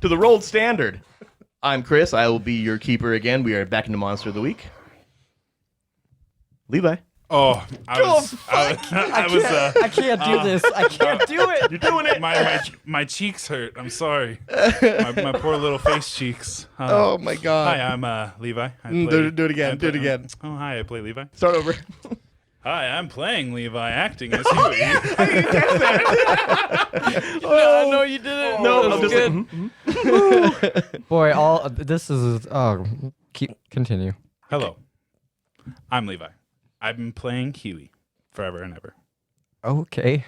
to the Rolled Standard. I'm Chris. I will be your keeper again. We are back into Monster of the Week. Levi. Oh, I can't do this. I can't do it. You're doing it. My cheeks hurt. I'm sorry. My poor little face cheeks. Oh my God. Hi, I'm Levi. Do it again. Do it again. Oh, hi. I play Levi. Start over. Hi, I'm playing Levi, acting as Huey. No, you didn't. No, that was good. Boy, this is. Continue. Hello, I'm Levi. I've been playing Huey forever and ever. Okay.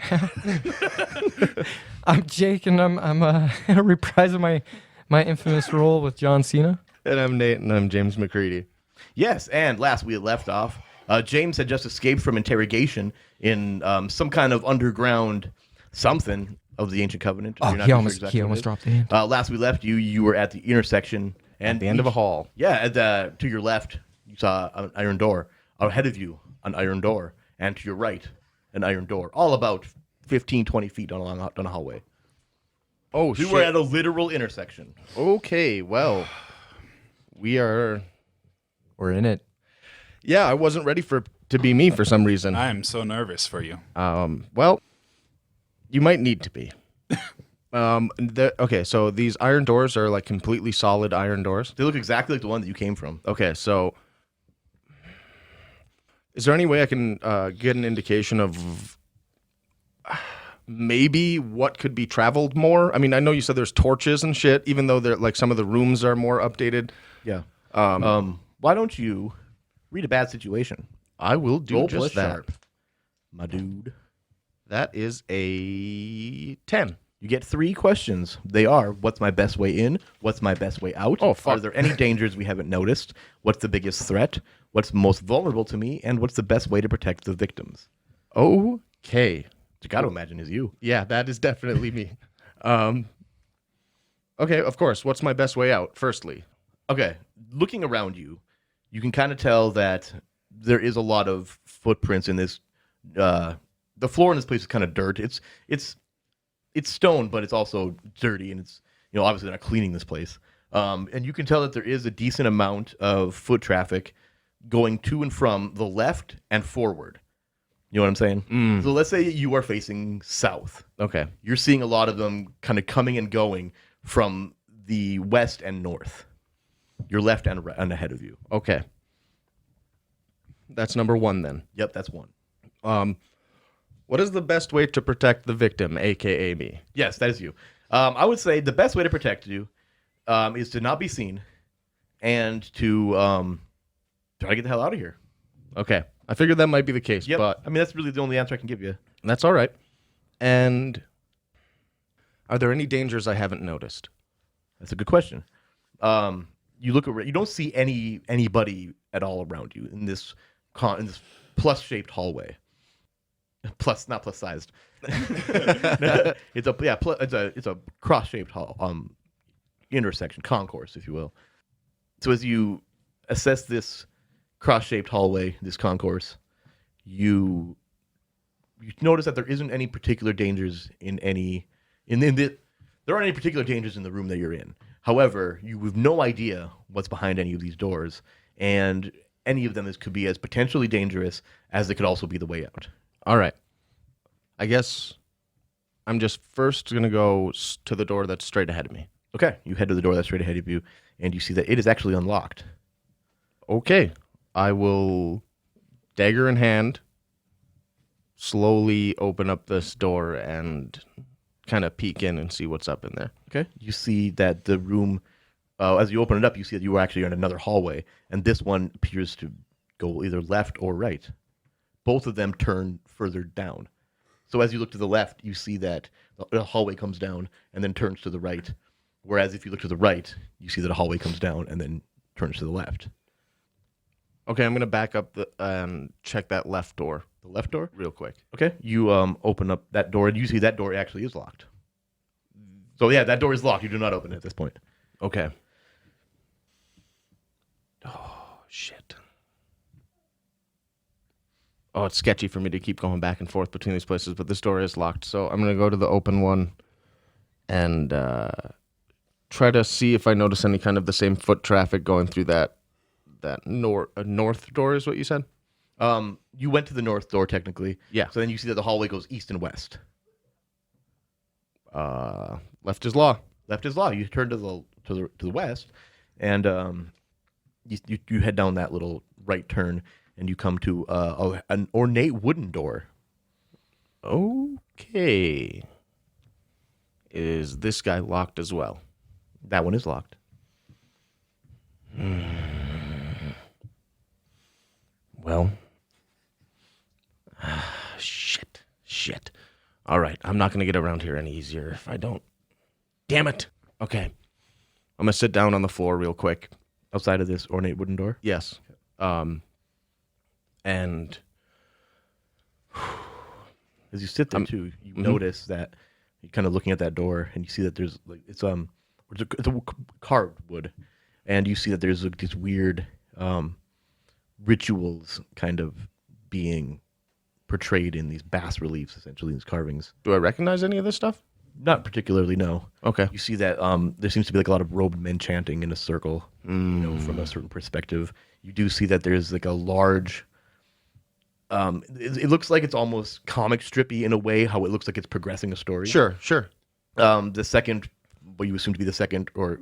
I'm Jake, and I'm reprising my infamous role with John Cena. And I'm Nate, and I'm James McCready. Yes, and last we had left off, James had just escaped from interrogation in some kind of underground something of the Ancient Covenant. Oh, he almost dropped the hint. Last we left you, you were at the intersection. And At the end of a hall. Yeah, to your left, you saw an iron door. Ahead of you, an iron door. And to your right, an iron door. All about 15, 20 feet down a hallway. Oh, We were at a literal intersection. Okay, well, we're in it. Yeah, I wasn't ready for it to be me for some reason. I'm so nervous for you. Well, you might need to be. Okay, so these iron doors are like completely solid iron doors. They look exactly like the one that you came from. Okay, so is there any way I can get an indication of maybe what could be traveled more? I mean, I know you said there's torches and shit, even though they're like some of the rooms are more updated. Yeah. Why don't you read a bad situation? I will do Roll just plus that. sharp, my dude. That is a 10. You get 3 questions. They are, what's my best way in? What's my best way out? Oh, fuck. Are there any dangers we haven't noticed? What's the biggest threat? What's most vulnerable to me? And what's the best way to protect the victims? Okay. Which you got to imagine is you. Yeah, that is definitely me. Okay, of course. What's my best way out, firstly? Okay, looking around you, you can kind of tell that there is a lot of footprints in this. The floor in this place is kind of dirt. It's stone, but it's also dirty, and it's obviously not cleaning this place. And you can tell that there is a decent amount of foot traffic going to and from the left and forward. You know what I'm saying? So let's say you are facing south. Okay. You're seeing a lot of them kind of coming and going from the west and north. Your left and ahead of you. Okay. That's number 1 then. Yep, that's one. What is the best way to protect the victim, a.k.a. me? Yes, that is you. I would say the best way to protect you is to not be seen and to try to get the hell out of here. Okay. I figured that might be the case, Yep. but I mean, that's really the only answer I can give you. that's all right. And are there any dangers I haven't noticed? That's a good question. You look around, you don't see anybody at all around you in this plus-shaped hallway. Plus, not plus-sized. It's a cross-shaped hall, intersection, concourse, if you will. So as you assess this cross-shaped hallway, this concourse, you notice that there isn't any particular dangers there aren't any particular dangers in the room that you're in. However, you have no idea what's behind any of these doors, and any of them could be as potentially dangerous as they could also be the way out. All right. I guess I'm just first going to go to the door that's straight ahead of me. Okay, you head to the door that's straight ahead of you, and you see that it is actually unlocked. Okay. I will, dagger in hand, slowly open up this door and kind of peek in and see what's up in there. Okay. You see that the room, as you open it up, you see that you are actually in another hallway, and this one appears to go either left or right. Both of them turn further down. So as you look to the left, you see that the hallway comes down and then turns to the right. Whereas if you look to the right, you see that a hallway comes down and then turns to the left. Okay, I'm going to back up and check that left door. The left door? Real quick. Okay. You open up that door, and you see that door actually is locked. So yeah, that door is locked. You do not open it at this point. Okay. Oh, shit. Oh, it's sketchy for me to keep going back and forth between these places, but this door is locked. So I'm going to go to the open one and try to see if I notice any kind of the same foot traffic going through that north door is what you said? You went to the north door technically. Yeah. So then you see that the hallway goes east and west. Left is law. Left is law. You turn to the west, and you head down that little right turn, and you come to an ornate wooden door. Okay. Is this guy locked as well? That one is locked. Well. Shit. All right. I'm not going to get around here any easier if I don't. Damn it. Okay. I'm going to sit down on the floor real quick. Outside of this ornate wooden door? Yes. And as you sit there too, you notice that you're kind of looking at that door, and you see that there's like it's a carved wood, and you see that there's these weird rituals kind of being portrayed in these bas reliefs, essentially these carvings. do I recognize any of this stuff? Not particularly, no. Okay. You see that there seems to be like a lot of robed men chanting in a circle, from a certain perspective. You do see that there's like a large. It looks like it's almost comic strippy in a way, how it looks like it's progressing a story. Sure. The second, what you assume to be the second or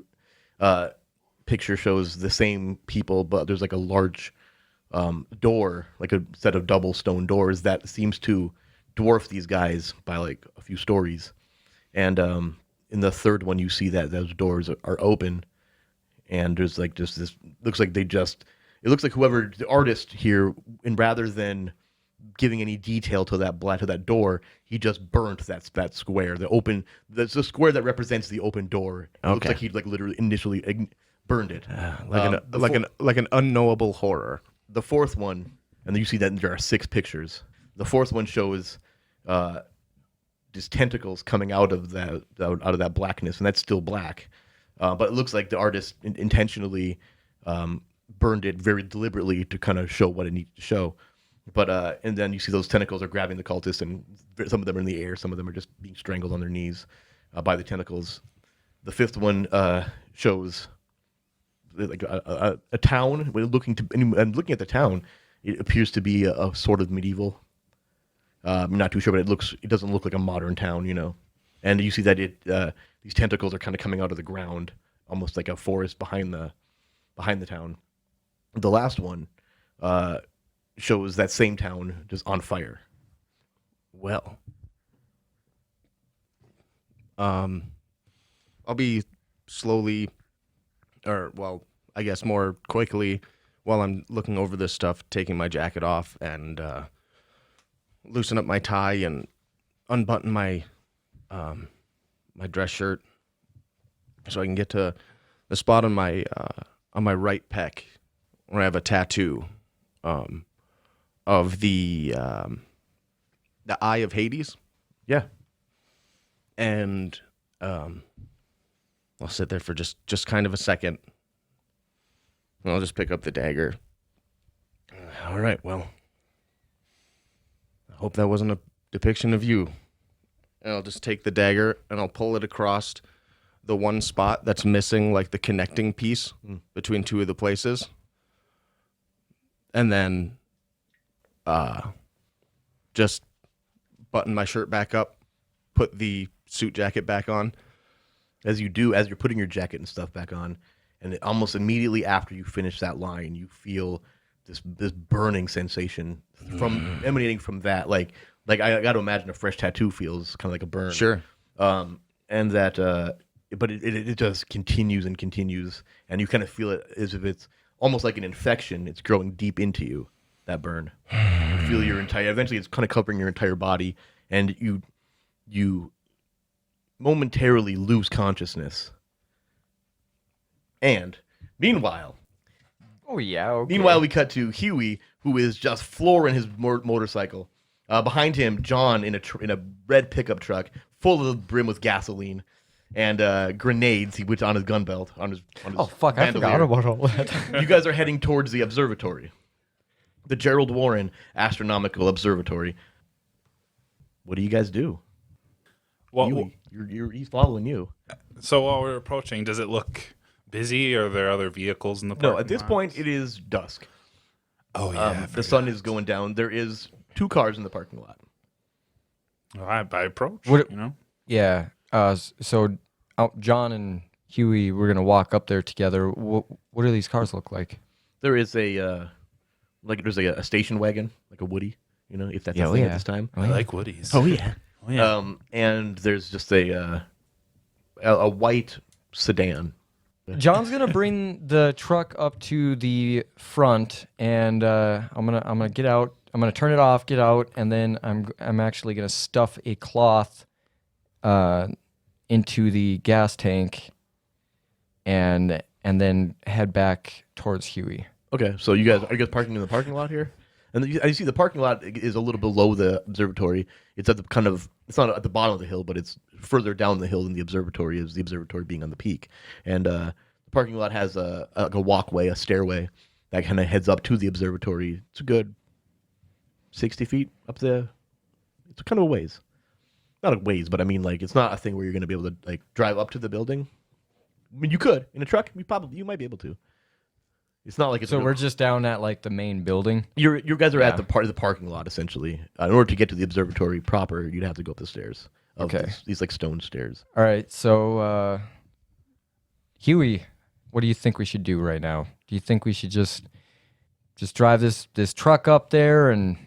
picture shows the same people, but there's like a large door, like a set of double stone doors that seems to dwarf these guys by like a few stories. And in the third one, you see that those doors are open, and there's like just this. Looks like it looks like whoever the artist here, and rather than giving any detail to that door, he just burnt that square. That's the square that represents the open door. It looks like he like literally initially burned it, like an unknowable horror. The fourth one, and you see that there are 6 pictures. The fourth one shows just tentacles coming out of that blackness, and that's still black. But it looks like the artist intentionally burned it very deliberately to kind of show what it needs to show. But and then you see those tentacles are grabbing the cultists, and some of them are in the air, some of them are just being strangled on their knees by the tentacles. The fifth one shows like a town. We're looking at the town. It appears to be a sort of medieval. I'm not too sure, but it doesn't look like a modern town, And you see that these tentacles are kind of coming out of the ground, almost like a forest behind the town. The last one shows that same town just on fire. Well, I'll be slowly, I guess more quickly, while I'm looking over this stuff, taking my jacket off and loosen up my tie and unbutton my my dress shirt so I can get to the spot on my right pec where I have a tattoo of the Eye of Hades. Yeah. And I'll sit there for just kind of a second. And I'll just pick up the dagger. All right, well, I hope that wasn't a depiction of you. And I'll just take the dagger and I'll pull it across the one spot that's missing, like the connecting piece between two of the places. And then just button my shirt back up, put the suit jacket back on. As you're putting your jacket and stuff back on, and almost immediately after you finish that line, you feel this burning sensation emanating from that. Like I got to imagine a fresh tattoo feels kind of like a burn. Sure. And that, but it just continues and continues, and you kind of feel it as if it's almost like an infection. It's growing deep into you. That burn. You feel eventually it's kind of covering your entire body, and you momentarily lose consciousness. And meanwhile, we cut to Huey, who is just flooring his motorcycle. Behind him, Jon in a red pickup truck, full to the brim with gasoline and grenades. He put on his gun belt on his. Oh fuck! bandolier. I forgot about all that. You guys are heading towards the observatory, the Gerald Warren Astronomical Observatory. What do you guys do? Well, He's following you. So while we're approaching, does it look busy? Are there other vehicles in the parking No, at this lot? point it is dusk. Oh yeah, The sun is going down. There is 2 cars in the parking lot. Well, I approach. What- You know. Yeah. So John and Huey, we're gonna walk up there together. What do these cars look like? There is a there's a station wagon, like a Woody, if that's Yeah, a oh, thing yeah. at this time. I like Woodies. yeah. Oh, yeah. And there's just a white sedan. John's gonna bring the truck up to the front, and I'm gonna get out. I'm gonna turn it off, get out, and then I'm actually gonna stuff a cloth into the gas tank, and then head back towards Huey. Okay, so are you guys parking in the parking lot here? And you see the parking lot is a little below the observatory. It's at it's not at the bottom of the hill, but it's further down the hill than the observatory is. The observatory being on the peak, and the parking lot has a walkway, a stairway that kind of heads up to the observatory. It's a good 60 feet up there. It's kind of a ways, not a ways, but I mean it's not a thing where you're going to be able to drive up to the building. I mean, you could in a truck. You might be able to. It's not like it's. So we're just down at the main building. You guys are at the part of the parking lot essentially. In order to get to the observatory proper, you'd have to go up the stairs. Okay. These stone stairs. All right. So Huey, what do you think we should do right now? Do you think we should just drive this truck up there and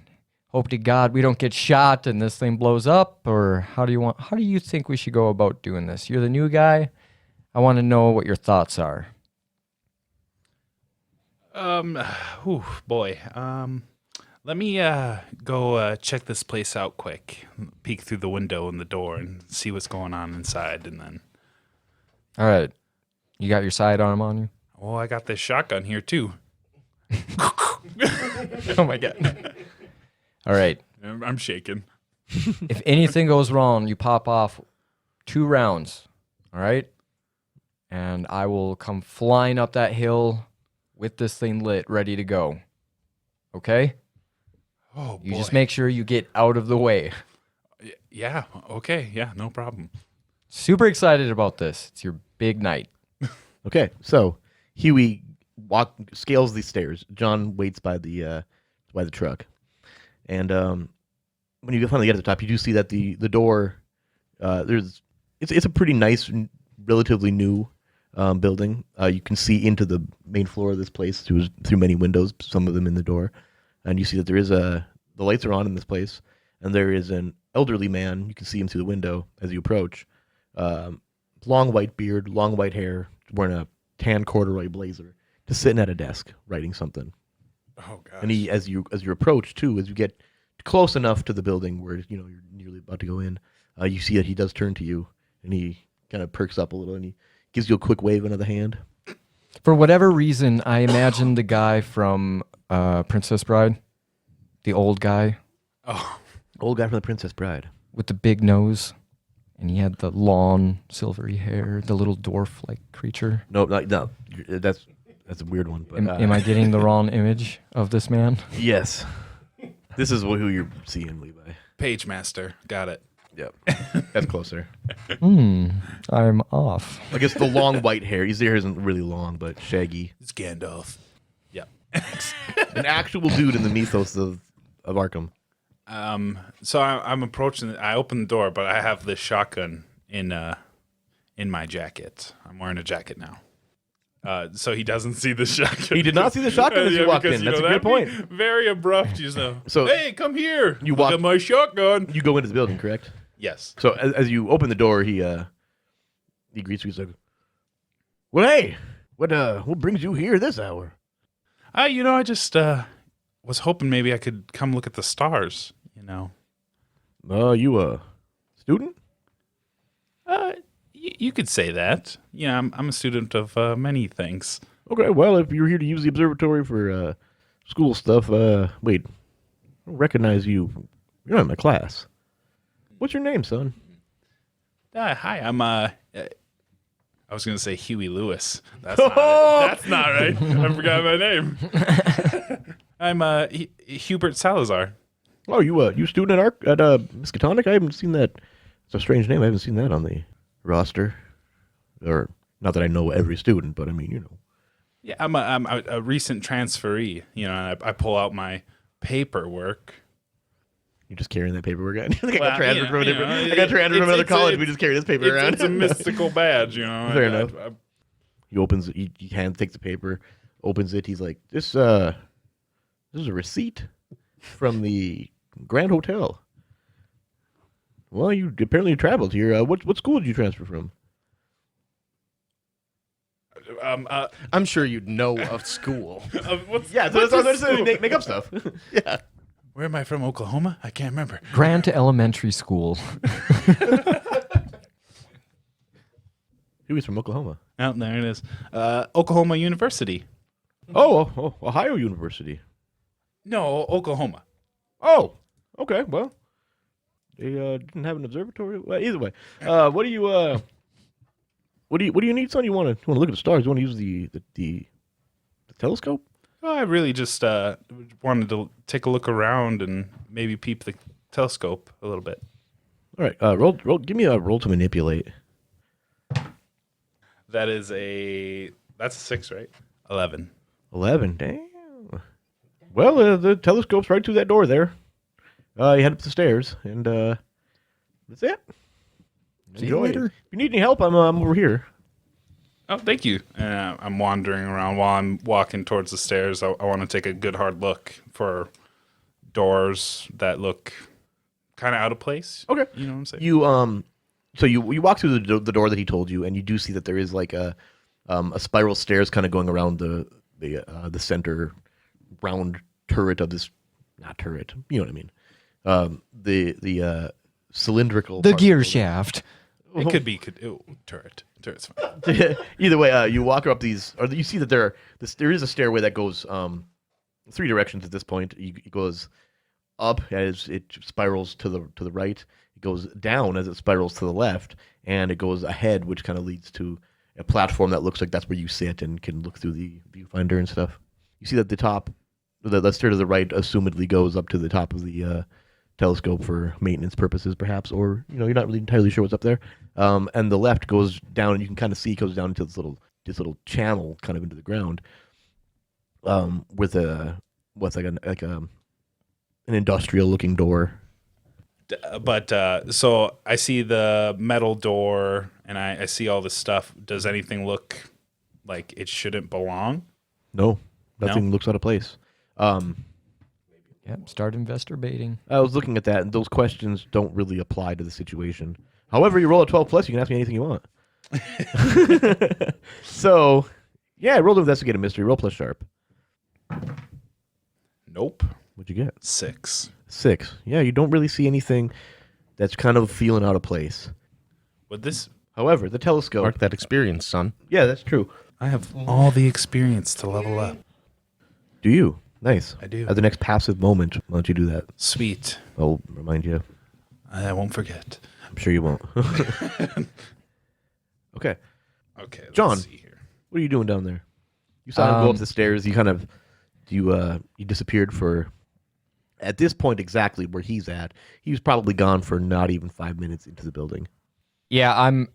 hope to God we don't get shot and this thing blows up, or how do you think we should go about doing this? You're the new guy. I want to know what your thoughts are. Boy. Let me go check this place out quick. Peek through the window and the door and see what's going on inside, and then. All right. You got your sidearm on you? Oh, I got this shotgun here too. Oh my God. All right. I'm shaking. If anything goes wrong, you pop off 2 rounds. All right? And I will come flying up that hill with this thing lit, ready to go. Okay? Oh, boy. You just make sure you get out of the way. Yeah. Okay. Yeah. No problem. Super excited about this. It's your big night. Okay, so Huey scales these stairs. John waits by the truck, and when you finally get to the top, you do see that the door it's a pretty nice, relatively new building. You can see into the main floor of this place through many windows, some of them in the door, and you see that there is the lights are on in this place, and there is an elderly man. You can see him through the window as you approach. Long white beard, long white hair, wearing a tan corduroy blazer, just sitting at a desk writing something. Oh gosh. And he, as you approach too, as you get close enough to the building where you're nearly about to go in, you see that he does turn to you, and he kind of perks up a little, and he gives you a quick wave of the hand. For whatever reason, I imagined the guy from Princess Bride, the old guy Oh. Old guy from the Princess Bride. with the big nose, and he had the long silvery hair, the little dwarf-like creature. No, that's a weird one. But, Am I getting the wrong image of this man? Yes. This is who you're seeing, Levi. Page Master. Got it. Yep. That's closer. I'm off. I guess the long white hair. His hair isn't really long, but shaggy. It's Gandalf. Yeah. An actual dude in the mythos of Arkham. So I'm approaching. I open the door, but I have this shotgun in my jacket. I'm wearing a jacket now. So he doesn't see the shotgun. He did not see the shotgun as you walked in. That's a good point. Very abrupt, you know. So- hey, come here. You Look walk- at my shotgun. You go into the building, correct? Yes. So as you open the door, he greets you. He's like, "Well, hey, what brings you here this hour?" I just was hoping maybe I could come look at the stars. You a student? You could say that. Yeah, I'm a student of many things. Okay, well, if you're here to use the observatory for school stuff, wait, I don't recognize you. You're not in my class. What's your name, son? Hi, I'm I was gonna say Huey Lewis. That's not it. That's not right. I forgot my name. I'm Hubert Salazar. Oh, you student at Miskatonic? I haven't seen that It's a strange name. I haven't seen that on the roster. Or, not that I know every student, but I mean, you know. Yeah, I'm a recent transferee, you know, and I pull out my paperwork. You're just carrying that paperwork around. I Well, got transferred from a you know, different. I got transferred from another college. We just carry this paper around. It's a mystical badge, you know. Fair enough. He opens it. He takes the paper, opens it. He's like, this is a receipt from the Grand Hotel. Well, you apparently traveled here. What school did you transfer from? I'm sure you'd know of school. Yeah, so that's what I'm saying. Make up stuff. Yeah. Where am I from? Oklahoma? I can't remember. Grant Elementary School. He was from Oklahoma. Oh, there it is. Oklahoma University. Oh, Ohio University. No, Oklahoma. Oh, okay. Well, they didn't have an observatory. Well, either way, what do you need, son? You want to look at the stars? You want to use the telescope? Well, I really just wanted to take a look around and maybe peep the telescope a little bit. All right, roll. Give me a roll to manipulate. That's a 6, right? 11. 11. Damn. Well, the telescope's right through that door there. You head up the stairs, and that's it. See you Enjoy. later. If you need any help, I'm over here. Oh, thank you. I'm wandering around while I'm walking towards the stairs. I want to take a good hard look for doors that look kind of out of place. Okay. You know what I'm saying? You walk through the door that he told you, and you do see that there is like a spiral stairs kind of going around the center round turret of this, not turret, you know what I mean? The cylindrical. The part of gear building. shaft. It could be turret. Turret's fine. Either way, you walk up these, or you see that there is a stairway that goes 3 directions at this point. It goes up as it spirals to the right. It goes down as it spirals to the left, and it goes ahead, which kind of leads to a platform that looks like that's where you sit and can look through the viewfinder and stuff. You see that the top, the stair to the right, assumedly goes up to the top of the telescope for maintenance purposes, perhaps, or you're not really entirely sure what's up there. And the left goes down, and you can kind of see it goes down into this little channel, kind of into the ground, with an industrial looking door. But so I see the metal door, and I see all this stuff. Does anything look like it shouldn't belong? No, nothing looks out of place. Yep, start investor baiting. I was looking at that, and those questions don't really apply to the situation. However, you roll a 12 plus, you can ask me anything you want. So, yeah, roll to investigate a mystery. Roll plus sharp. Nope. What'd you get? 6. 6. Yeah, you don't really see anything that's kind of feeling out of place. Would this? However, the telescope. Mark that experience, son. Yeah, that's true. I have all the experience to level up. Do you? Nice. I do. At the next passive moment, why don't you do that? Sweet. I'll remind you. I won't forget. I'm sure you won't. Okay. Okay. John. Let's see here. What are you doing down there? You saw him go up the stairs. You disappeared for, at this point exactly where he's at, he was probably gone for not even 5 minutes into the building. Yeah, I'm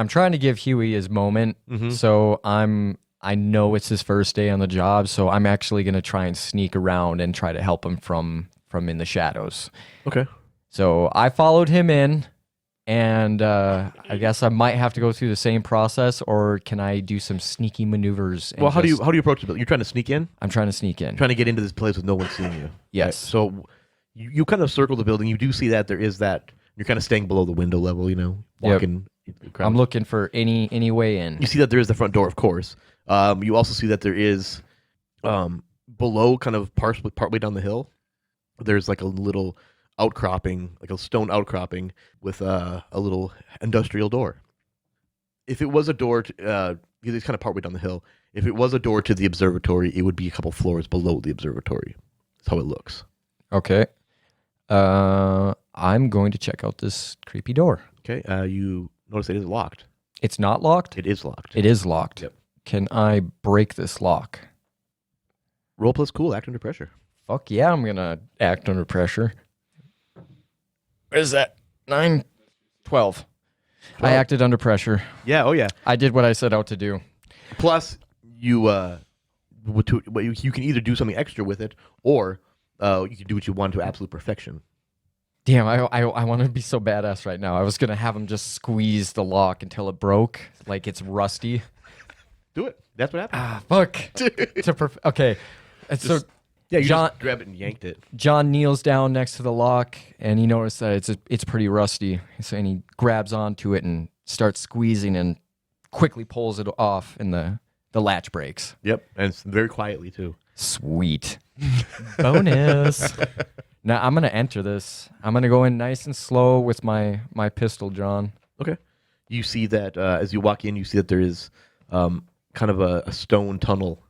trying to give Huey his moment. Mhm. So I know it's his first day on the job, so I'm actually gonna try and sneak around and try to help him from in the shadows. Okay. So I followed him in, and I guess I might have to go through the same process, or can I do some sneaky maneuvers? And Well, how do you approach the building? You're trying to sneak in? I'm trying to sneak in. Trying to get into this place with no one seeing you. Yes. Right. So you kind of circle the building. You do see that there is that. You're kind of staying below the window level, walking. Into the crowd. I'm looking for any way in. You see that there is the front door, of course. You also see that there is below, kind of partway down the hill, there's like a little outcropping, like a stone outcropping with a little industrial door. If it was a door, because it's kind of partway down the hill, if it was a door to the observatory, it would be a couple floors below the observatory. That's how it looks. Okay. I'm going to check out this creepy door. Okay. You notice it is locked. It's not locked? It is locked. It is locked. Yep. Can I break this lock? Roll plus cool, act under pressure. Fuck yeah, I'm going to act under pressure. Where's that? 9 12. I acted under pressure. Yeah. Oh yeah. I did what I set out to do. Plus, you you can either do something extra with it, or you can do what you want to absolute perfection. Damn, I want to be so badass right now. I was going to have him just squeeze the lock until it broke, like it's rusty. Do it. That's what happened. Ah, fuck. Okay. And so Yeah, you John- just grabbed it and yanked it. John kneels down next to the lock, and he noticed that it's pretty rusty. So, and he grabs onto it and starts squeezing and quickly pulls it off, and the latch breaks. Yep, and it's very quietly too. Sweet. Bonus. Now I'm gonna enter this. I'm gonna go in nice and slow with my pistol, John. Okay. You see that as you walk in, you see that there is kind of a stone tunnel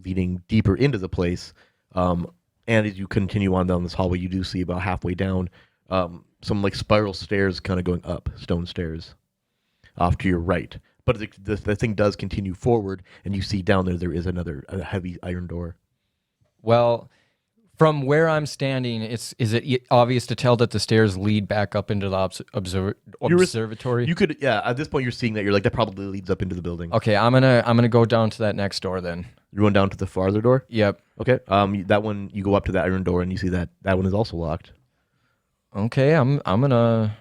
leading deeper into the place. And as you continue on down this hallway, you do see about halfway down some like spiral stairs kind of going up, stone stairs, off to your right. But the thing does continue forward, and you see down there is a heavy iron door. Well, from where I'm standing, is it obvious to tell that the stairs lead back up into the observatory? You could, yeah. At this point, you're seeing that that probably leads up into the building. Okay, I'm gonna go down to that next door then. You're going down to the farther door. Yep. Okay. That one, you go up to that iron door, and you see that one is also locked. Okay, I'm gonna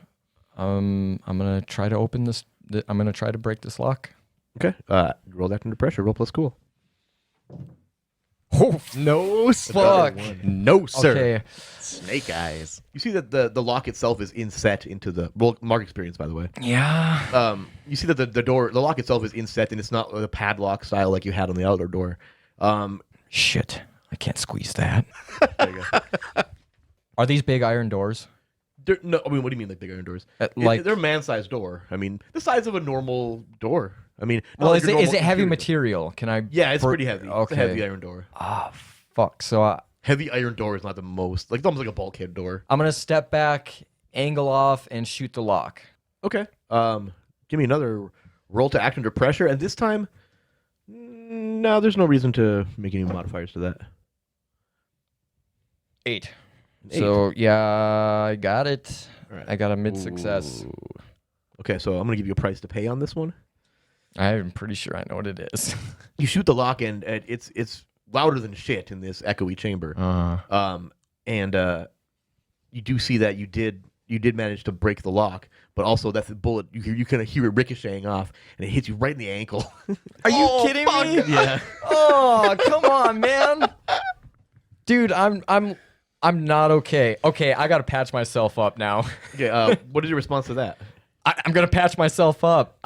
try to open this. I'm gonna try to break this lock. Okay. Roll that under pressure. Roll plus cool. Oh No, fuck! No, sir. Okay. Snake eyes. You see that the lock itself is inset into the mark experience, by the way. Yeah. You see that the lock itself is inset, and it's not a padlock style like you had on the outer door. Shit! I can't squeeze that. There you go. Are these big iron doors? No, I mean, what do you mean, like big iron doors? Like- they're a man-sized door. I mean, the size of a normal door. I mean, not Well, like is your it normal heavy computer door. material? Can I? Yeah, it's pretty heavy. Okay. It's a heavy iron door. Ah, fuck. So Heavy iron door is not the most, like, it's almost like a bulkhead door. I'm gonna step back, angle off, and shoot the lock. Okay. Give me another roll to act under pressure, and this time, no, there's no reason to make any modifiers to that. 8. Eight. So yeah, I got it. All right. I got a mid success. Okay, so I'm gonna give you a price to pay on this one. I'm pretty sure I know what it is. You shoot the lock, and it's louder than shit in this echoey chamber. And you do see that you did manage to break the lock, but also that the bullet you kind of hear it ricocheting off, and it hits you right in the ankle. Are you kidding me? Yeah. Oh, come on, man. Dude, I'm not okay. Okay, I gotta patch myself up now. Okay. What is your response to that? I'm gonna patch myself up.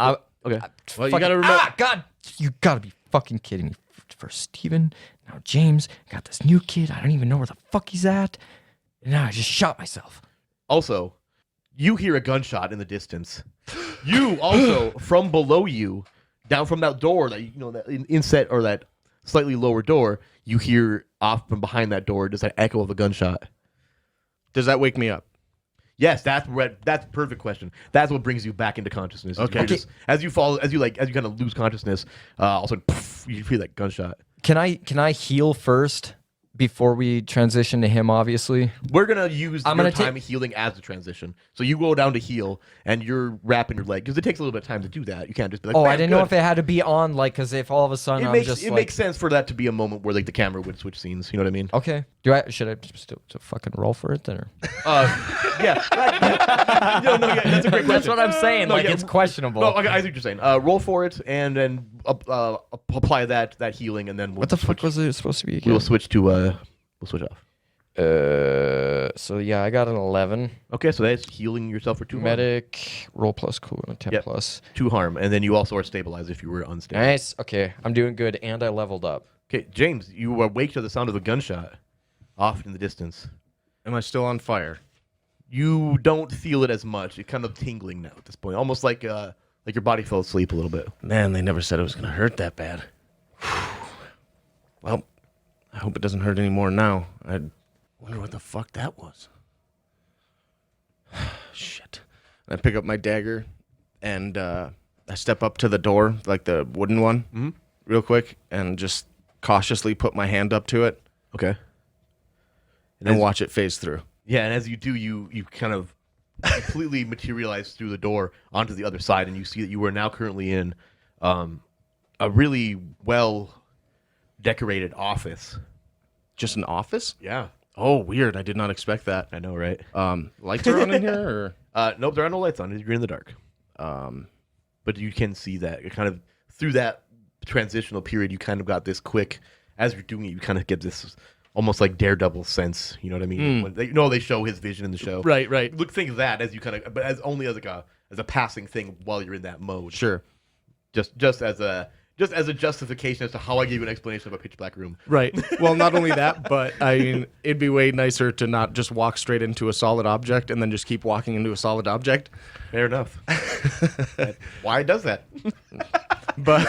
Okay. Well, you gotta remember. God, you gotta be fucking kidding me. First Steven, now James. Got this new kid. I don't even know where the fuck he's at. And now I just shot myself. Also, you hear a gunshot in the distance. You also, from below you, down from that door that that inset or that slightly lower door, you hear off from behind that door just an echo of a gunshot. Does that wake me up? Yes, that's a perfect question. That's what brings you back into consciousness. Okay. You're just- as you kind of lose consciousness, all of a sudden, poof, you feel that gunshot. Can I heal first before we transition to him? Obviously. We're gonna use I'm your gonna time healing as the transition. So you go down to heal, and you're wrapping your leg because it takes a little bit of time to do that. You can't just be like, Oh, "Bam, I didn't know good." if it had to be on, like, because if all of a sudden It I'm makes just it like, makes sense for that to be a moment where like the camera would switch scenes. You know what I mean? okay, should I just to fucking roll for it then? Or? Yeah. No, yeah, that's a great question. That's what I'm saying. No, Like yeah. it's questionable. No, okay, I see what you're saying. Roll for it, and then apply that healing, and then we'll What the fuck was it supposed to be again? We'll switch to we'll switch off. So yeah, I got an 11. Okay, so that's healing yourself for 2 harm. Medic, roll plus cool, and a 10 Yep. plus. 2 harm, and then you also are stabilized if you were unstable. Nice. Okay, I'm doing good, and I leveled up. Okay, James, you awake to the sound of a gunshot off in the distance. Am I still on fire? You don't feel it as much. It's kind of tingling now at this point, almost like your body fell asleep a little bit. Man, they never said it was gonna hurt that bad. Well, I hope it doesn't hurt anymore now. I wonder what the fuck that was. Shit. I pick up my dagger, and I step up to the door, like the wooden one, real quick, and just cautiously put my hand up to it Okay. and watch it phase through. Yeah, and as you do, you kind of completely materialize through the door onto the other side, and you see that you are now currently in a really well decorated office. Just an office? Yeah, Oh, weird. I did not expect that. I know, right? Lights are on in here, Nope, there are no lights on. You're in the dark. But you can see that it kind of through that transitional period, you kind of got this quick. As you're doing it, you kind of get this almost like Daredevil sense. You know what I mean? When they show his vision in the show. Right. Look, think of that as you kind of, but as only as as a passing thing while you're in that mode. Sure. Just as a justification as to how I gave you an explanation of a pitch black room. Right. Well, not only that, but I mean, it'd be way nicer to not just walk straight into a solid object and then just keep walking into a solid object. Fair enough. Why it does that? But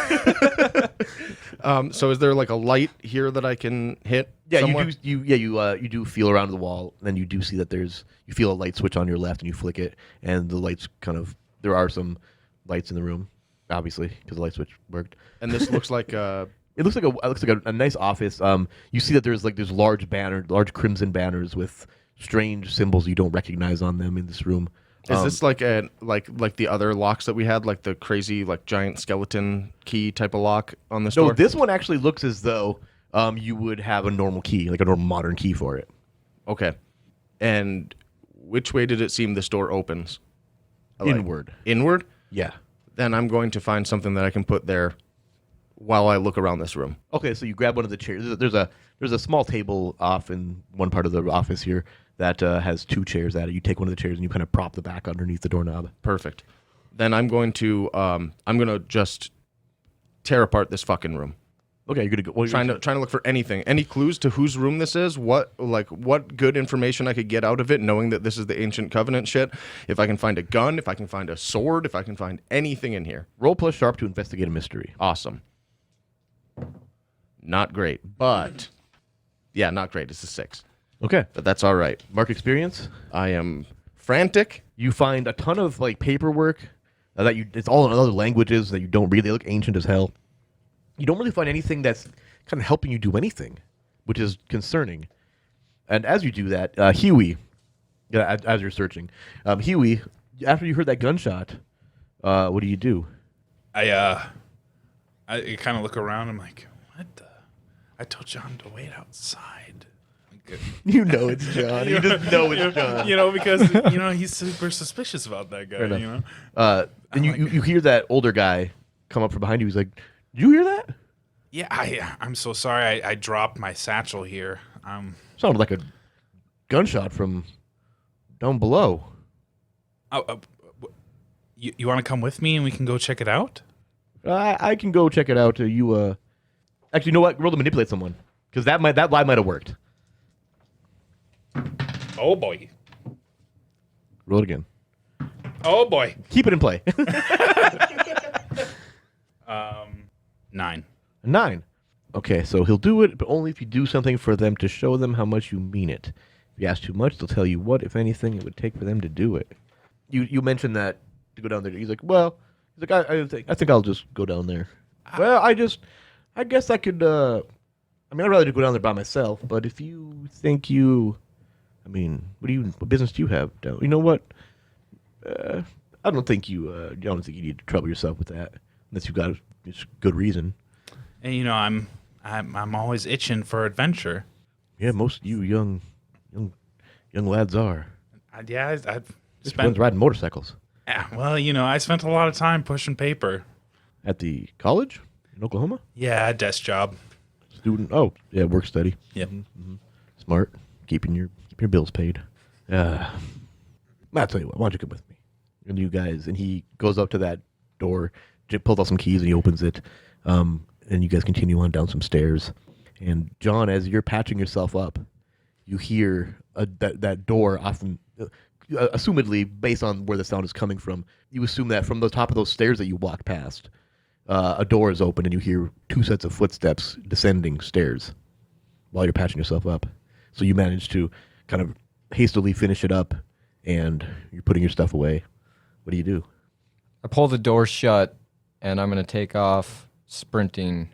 so is there like a light here that I can hit? Yeah, somewhere? you do feel around the wall, and then you do see that you feel a light switch on your left, and you flick it, and the lights there are some lights in the room, obviously, because the light switch worked. And this looks like It looks like a nice office. You see that there's large crimson banners with strange symbols you don't recognize on them in this room. Is this like the other locks that we had, like the crazy giant skeleton key type of lock on this door? No, this one actually looks as though you would have a normal key, like a normal modern key for it. Okay. And which way did it seem this door opens? Inward. Inward? Yeah. Then I'm going to find something that I can put there while I look around this room. Okay, so you grab one of the chairs. There's a small table off in one part of the office here that has 2 chairs at it. You take one of the chairs and you kind of prop the back underneath the doorknob. Perfect. Then I'm going to just tear apart this fucking room. Okay, you're gonna go. Trying to look for anything, any clues to whose room this is. What good information I could get out of it, knowing that this is the Ancient Covenant shit. If I can find a gun, if I can find a sword, if I can find anything in here. Roll plus sharp to investigate a mystery. Awesome. Not great, but yeah, not great. It's a 6. Okay, But that's all right. mark experience. I am frantic. You find a ton of paperwork it's all in other languages that you don't read. They look ancient as hell. You don't really find anything that's kind of helping you do anything, which is concerning. And as you do that, Huey, as you're searching, Huey, after you heard that gunshot, what do? I kind of look around. I'm like, what the? I told John to wait outside. You know it's John. You just know it's John. Because he's super suspicious about that guy. Fair enough. And you hear that older guy come up from behind you. He's like, "Did you hear that?" Yeah, I'm so sorry. I dropped my satchel here. Sounded like a gunshot from down below. You want to come with me and we can go check it out? I can go check it out. Actually, you know what? Roll to manipulate someone, because that lie might have worked. Oh boy. Roll it again. Oh boy. Keep it in play. 9. 9. Okay, so he'll do it, but only if you do something for them to show them how much you mean it. If you ask too much, they'll tell you what, if anything, it would take for them to do it. You mentioned that to go down there. He's like, I think I'll just go down there. Well, I guess I could. I'd rather just go down there by myself. But if you think what business do you have down? You know what? I don't think you need to trouble yourself with that unless you've got a good reason. And I'm always itching for adventure. Yeah, most of you young lads are. I've This spent. one's riding motorcycles Yeah, well, I spent a lot of time pushing paper. at the college in Oklahoma. Yeah, desk job. Student. Oh, yeah, work study. Yep. Smart. Keeping your bills paid. I'll tell you what. Why don't you come with me? And you guys. And he goes up to that door, pulls out some keys, and he opens it. And you guys continue on down some stairs. And John, as you're patching yourself up, you hear that door often, assumedly based on where the sound is coming from, you assume that from the top of those stairs that you walk past, a door is open and you hear 2 sets of footsteps descending stairs while you're patching yourself up. So you manage to kind of hastily finish it up and you're putting your stuff away. What do you do? I pull the door shut, and I'm going to take off sprinting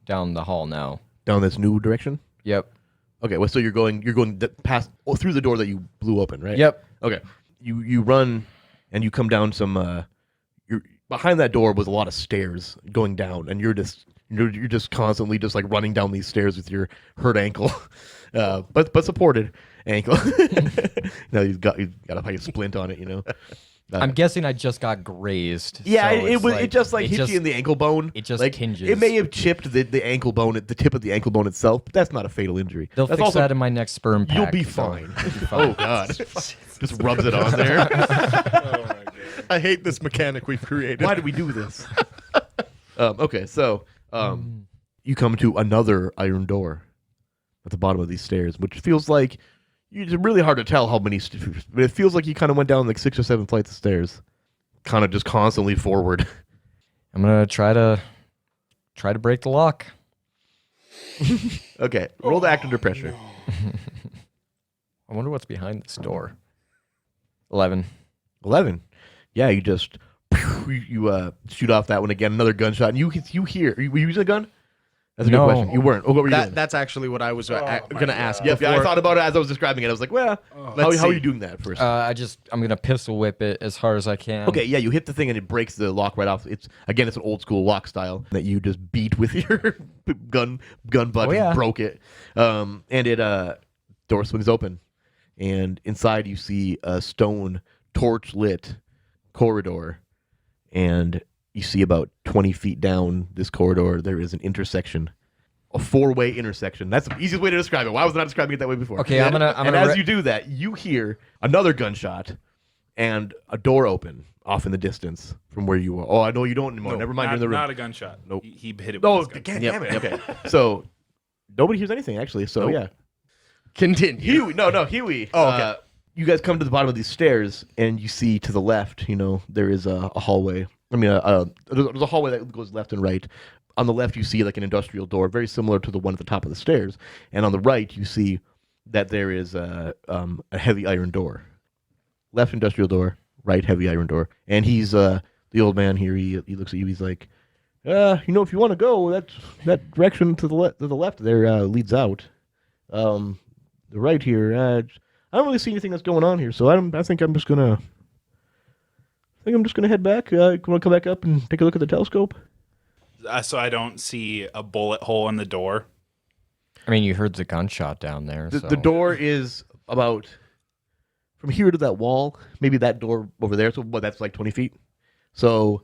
down the hall now. Down this new direction? Yep. Okay, well, so you're going past through the door that you blew open, right? Yep. Okay. you run and you come down some. You're behind that door was a lot of stairs going down, and you're just constantly just like running down these stairs with your hurt ankle, but supported ankle. No, you've got a splint on it, you know. I'm guessing I just got grazed. Yeah, so it just hit you in the ankle bone. It just like, tinges. It may have chipped the ankle bone, the tip of the ankle bone itself, but that's not a fatal injury. They'll That's fix that in my next sperm pack. You'll be so fine. it'll be Oh fine. God, just rubs it on there. I hate this mechanic we've created. Why did we do this? Okay, so you come to another iron door at the bottom of these stairs, which feels like it's really hard to tell how many. But it feels like you kind of went down like 6 or 7 flights of stairs, kind of just constantly forward. I'm gonna try to break the lock. Okay, roll the act under pressure. I wonder what's behind this door. 11. 11. Yeah, you just you shoot off that one again. Another gunshot, and you hear. Were you using a gun? That's a good No. question. You weren't. Oh, what were you doing? That's actually what I was going to ask. Yep, yeah, I before- thought about it as I was describing it. I was like, well, how are you doing that first? I'm gonna pistol whip it as hard as I can. Okay, yeah, you hit the thing and it breaks the lock right off. It's an old school lock style that you just beat with your gun butt. Oh, yeah. And broke it, and it door swings open, and inside you see a stone torch lit corridor, and you see about 20 feet down this corridor there is an intersection. A 4-way intersection. That's the easiest way to describe it. Why was I not describing it that way before? Okay, I'm gonna as you do that, you hear another gunshot and a door open off in the distance from where you are. Oh, I know you don't anymore. Never mind, you're in the room. Not a gunshot. Nope. He hit it with Oh, his gun. God damn it. Okay. So nobody hears anything actually. So Nope. yeah. Continue. Huey. Oh, okay. You guys come to the bottom of these stairs and you see to the left, there is a hallway. I mean, there's a hallway that goes left and right. On the left, you see like an industrial door, very similar to the one at the top of the stairs. And on the right, you see that there is a heavy iron door. Left industrial door, right heavy iron door. And he's the old man here. He looks at you. He's like, if you want to go, that direction to the left there leads out. The right here, I don't really see anything that's going on here. So I think I'm just gonna head back. Want to come back up and take a look at the telescope? So I don't see a bullet hole in the door. I mean, you heard the gunshot down there. The so. door is about from here to that wall. Maybe that door over there. So that's like 20 feet. So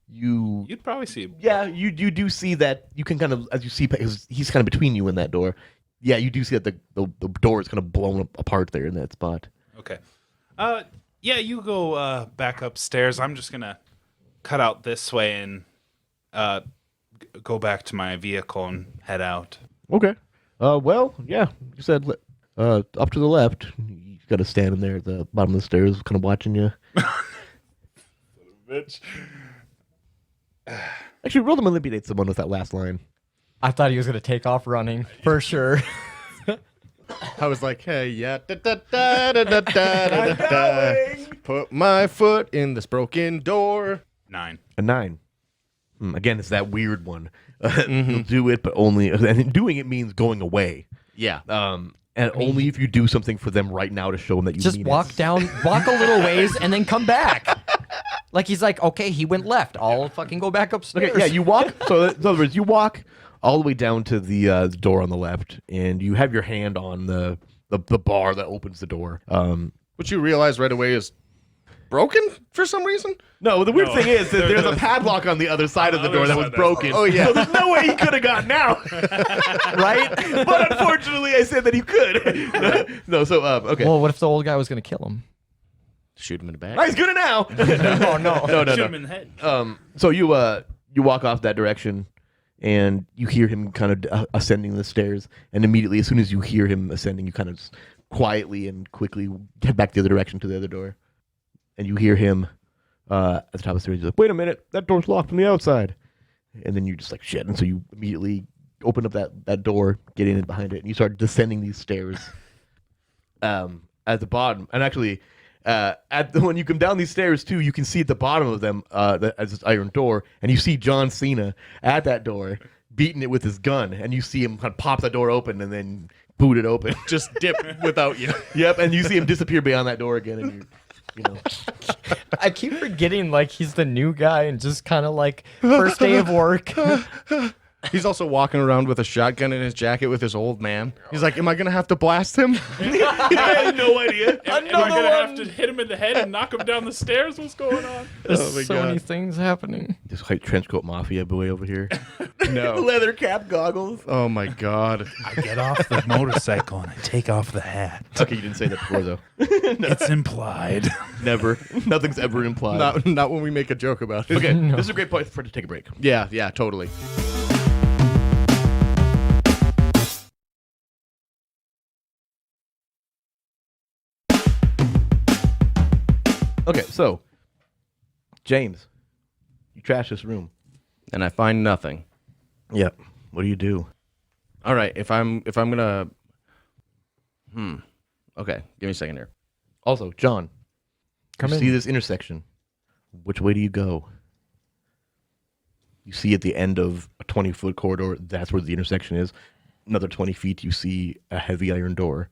You'd probably see. you do see that. You can kind of, as you see, he's kind of between you and that door. Yeah, you do see that the door is kind of blown apart there in that spot. Okay. Yeah, you go back upstairs. I'm just gonna cut out this way and go back to my vehicle and head out. Okay. Well, yeah, you said up to the left. You got to stand in there at the bottom of the stairs, kind of watching you. Bitch. Actually, roll to manipulate someone with that last line. I thought he was gonna take off running for sure. I was like, hey, yeah. Put my foot in this broken door. 9. A 9. Again, it's that weird one. You'll do it, but only. And doing it means going away. Yeah. And only if you do something for them right now to show them that you Just mean walk a little ways, and then come back. Like he's like, okay, he went left. I'll fucking go back upstairs. Okay, yeah, you walk. So in other words, you walk all the way down to the door on the left, and you have your hand on the bar that opens the door. Which you realize right away is broken for some reason. No, the weird No. thing is that there's a padlock on the other side of the other door that side, was that's broken. Oh, yeah. So there's no way he could have gotten out, right? But unfortunately, I said that he could. No, so okay. Well, what if the old guy was gonna kill him? Shoot him in the back. He's good now. Oh no. No. Shoot him in the head. So you walk off that direction, and you hear him kind of ascending the stairs. And immediately, as soon as you hear him ascending, you kind of just quietly and quickly head back the other direction to the other door. And you hear him at the top of the stairs. He's like, "Wait a minute, that door's locked from the outside." And then you're just like, "Shit!" And so you immediately open up that door, get in behind it, and you start descending these stairs. At the bottom, and actually. When you come down these stairs too, you can see at the bottom of them as this iron door, and you see John Cena at that door beating it with his gun, and you see him kind of pop the door open and then boot it open. Just dip without you. Yep, and you see him disappear beyond that door again, and You know, I keep forgetting like he's the new guy and just kind of like first day of work. He's also walking around with a shotgun in his jacket with his old man. He's like, am I going to have to blast him? I had no idea. Am I going to have to hit him in the head and knock him down the stairs? What's going on? There's so many things happening. This white trench coat mafia boy over here. No. Leather cap, goggles. Oh, my God. I get off the motorcycle and I take off the hat. Okay, you didn't say that before though. It's implied. Never. Nothing's ever implied. Not when we make a joke about it. Okay, this is a great point for to take a break. Yeah, totally. Okay, so James, you trash this room. And I find nothing. Yep. What do you do? All right, if I'm gonna, okay, give me a second here. Also, John, Come you in. see this intersection. Which way do you go? You see at the end of a 20-foot corridor, that's where the intersection is. Another 20 feet, you see a heavy iron door.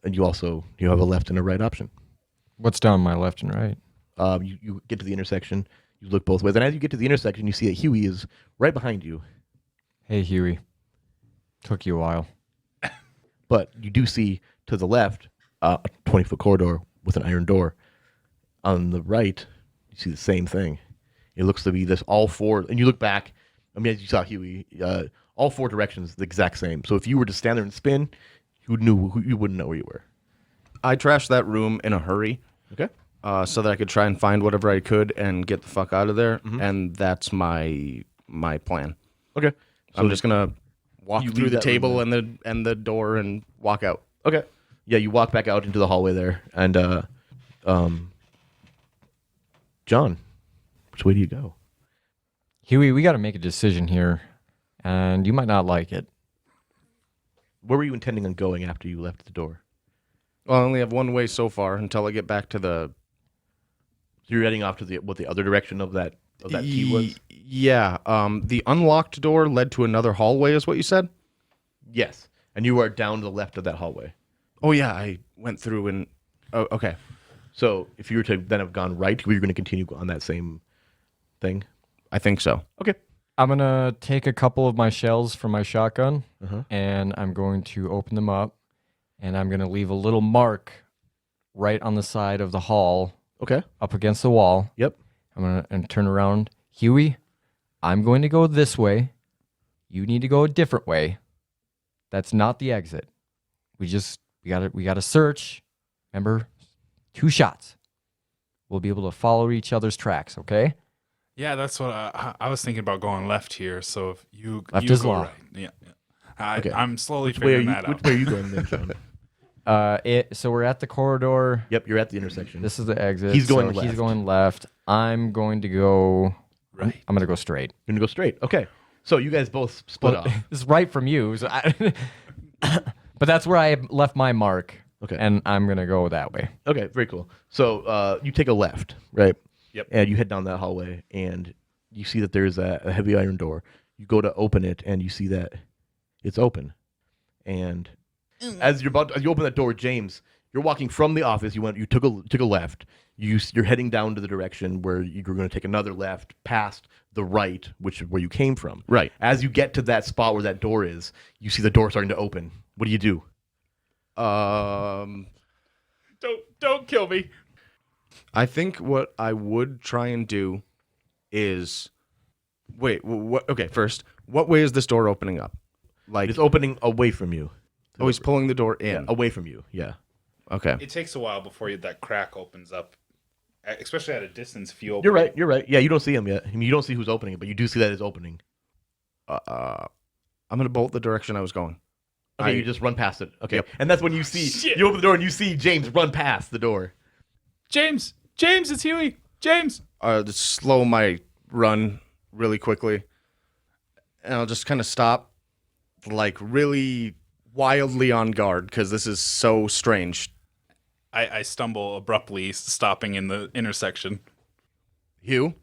And you have a left and a right option. What's down my left and right? You get to the intersection, you look both ways. And as you get to the intersection, you see that Huey is right behind you. Hey, Huey. Took you a while. But you do see to the left a 20-foot corridor with an iron door. On the right, you see the same thing. It looks to be this all four, and you look back. I mean, as you saw Huey, all four directions the exact same. So if you were to stand there and spin, you wouldn't know where you were. I trashed that room in a hurry. Okay. So that I could try and find whatever I could and get the fuck out of there. And that's my plan. Okay. So I'm just gonna walk you through leave the that table room and the door and walk out. Okay. Yeah, you walk back out into the hallway there, and John, which way do you go? Huey, we got to make a decision here, and you might not like it. Where were you intending on going after you left the door? Well, I only have one way so far until I get back to the. So you're heading off to the other direction of that key was? Yeah. The unlocked door led to another hallway, is what you said? Yes. And you are down to the left of that hallway. Oh yeah, I went through and. Oh, okay. So if you were to then have gone right, were you going to continue on that same thing? I think so. Okay. I'm going to take a couple of my shells from my shotgun, Uh-huh. and I'm going to open them up, and I'm going to leave a little mark right on the side of the hall Okay. up against the wall. Yep. I'm going to turn around. Huey, I'm going to go this way. You need to go a different way. That's not the exit. We got to search. Remember, 2 shots. We'll be able to follow each other's tracks, okay? Yeah, that's what I was thinking about going left here. So if you Left you is go law. right, yeah. Okay. I'm slowly Which way are figuring you? that Which out. way are you going then, John? So we're at the corridor. Yep, you're at the intersection. This is the exit. He's going so left. He's going left. I'm going to go Right. I'm going to go straight. You're gonna go straight. Okay. So you guys both split off. It's right from you. So but that's where I left my mark. Okay. And I'm going to go that way. Okay. Very cool. So you take a left, right? Yep. And you head down that hallway, and you see that there's a heavy iron door. You go to open it, and you see that it's open. And as you open that door, James, you're walking from the office. You took a left. You're heading down to the direction where you're going to take another left past the right, which is where you came from. Right. As you get to that spot where that door is, you see the door starting to open. What do you do? Don't kill me. I think what I would try and do is wait. What? Okay, first, what way is this door opening up? Like, It's opening away from you. oh, he's pulling the door in. Away from you. Yeah. Okay. It takes a while before that crack opens up, especially at a distance. If you open You're right. You're right. Yeah, you don't see him yet. I mean, you don't see who's opening it, but you do see that it's opening. I'm gonna bolt the direction I was going. Okay, you just run past it. Okay, Yep. and that's when you see Shit. you open the door and you see James run past the door. James, it's Huey. James. Just slow my run really quickly, and I'll just kind of stop, like really wildly on guard because this is so strange. I stumble abruptly, stopping in the intersection. Hugh,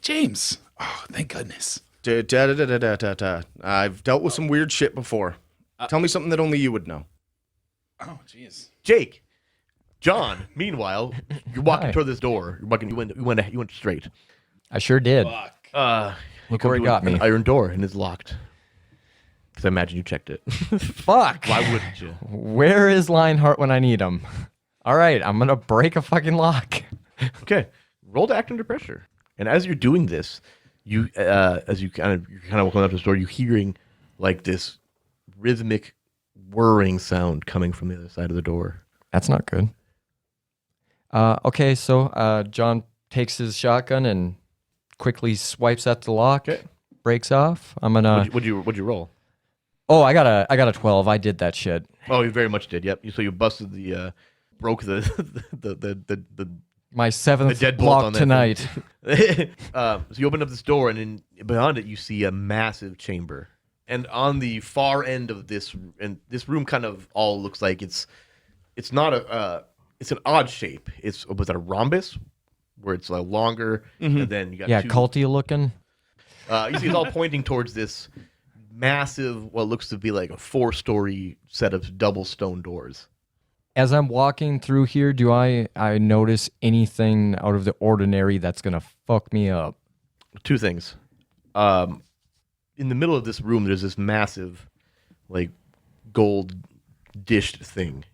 James. Oh, thank goodness. I've dealt with some weird shit before. Tell me something that only you would know. Oh, jeez. Jake, John, meanwhile, you're walking Hi. toward this door. You went straight. I sure did. Fuck. Look come where it to got an me. iron door, and it's locked. Because I imagine you checked it. Fuck. Why wouldn't you? Where is Lionheart when I need him? All right, I'm gonna break a fucking lock. Okay, roll to act under pressure. And as you're doing this, you're kind of walking up to the door. You're hearing like this rhythmic whirring sound coming from the other side of the door. That's not good. Okay, so John takes his shotgun and quickly swipes at the lock. Okay. Breaks off. I'm gonna. What'd you roll? Oh, I got a 12. I did that shit. Oh, you very much did. Yep. So you busted broke the My seventh deadbolt block on that tonight. so you open up this door, and then beyond it, you see a massive chamber. And on the far end of this, and this room kind of all looks like it's not it's an odd shape. Was that a rhombus, where it's longer, and then you got Yeah, two, culty looking. you see it's all pointing towards this massive, what looks to be like a 4-story set of double stone doors. As I'm walking through here, do I notice anything out of the ordinary that's gonna fuck me up? Two things. In the middle of this room, there's this massive, like, gold dished thing.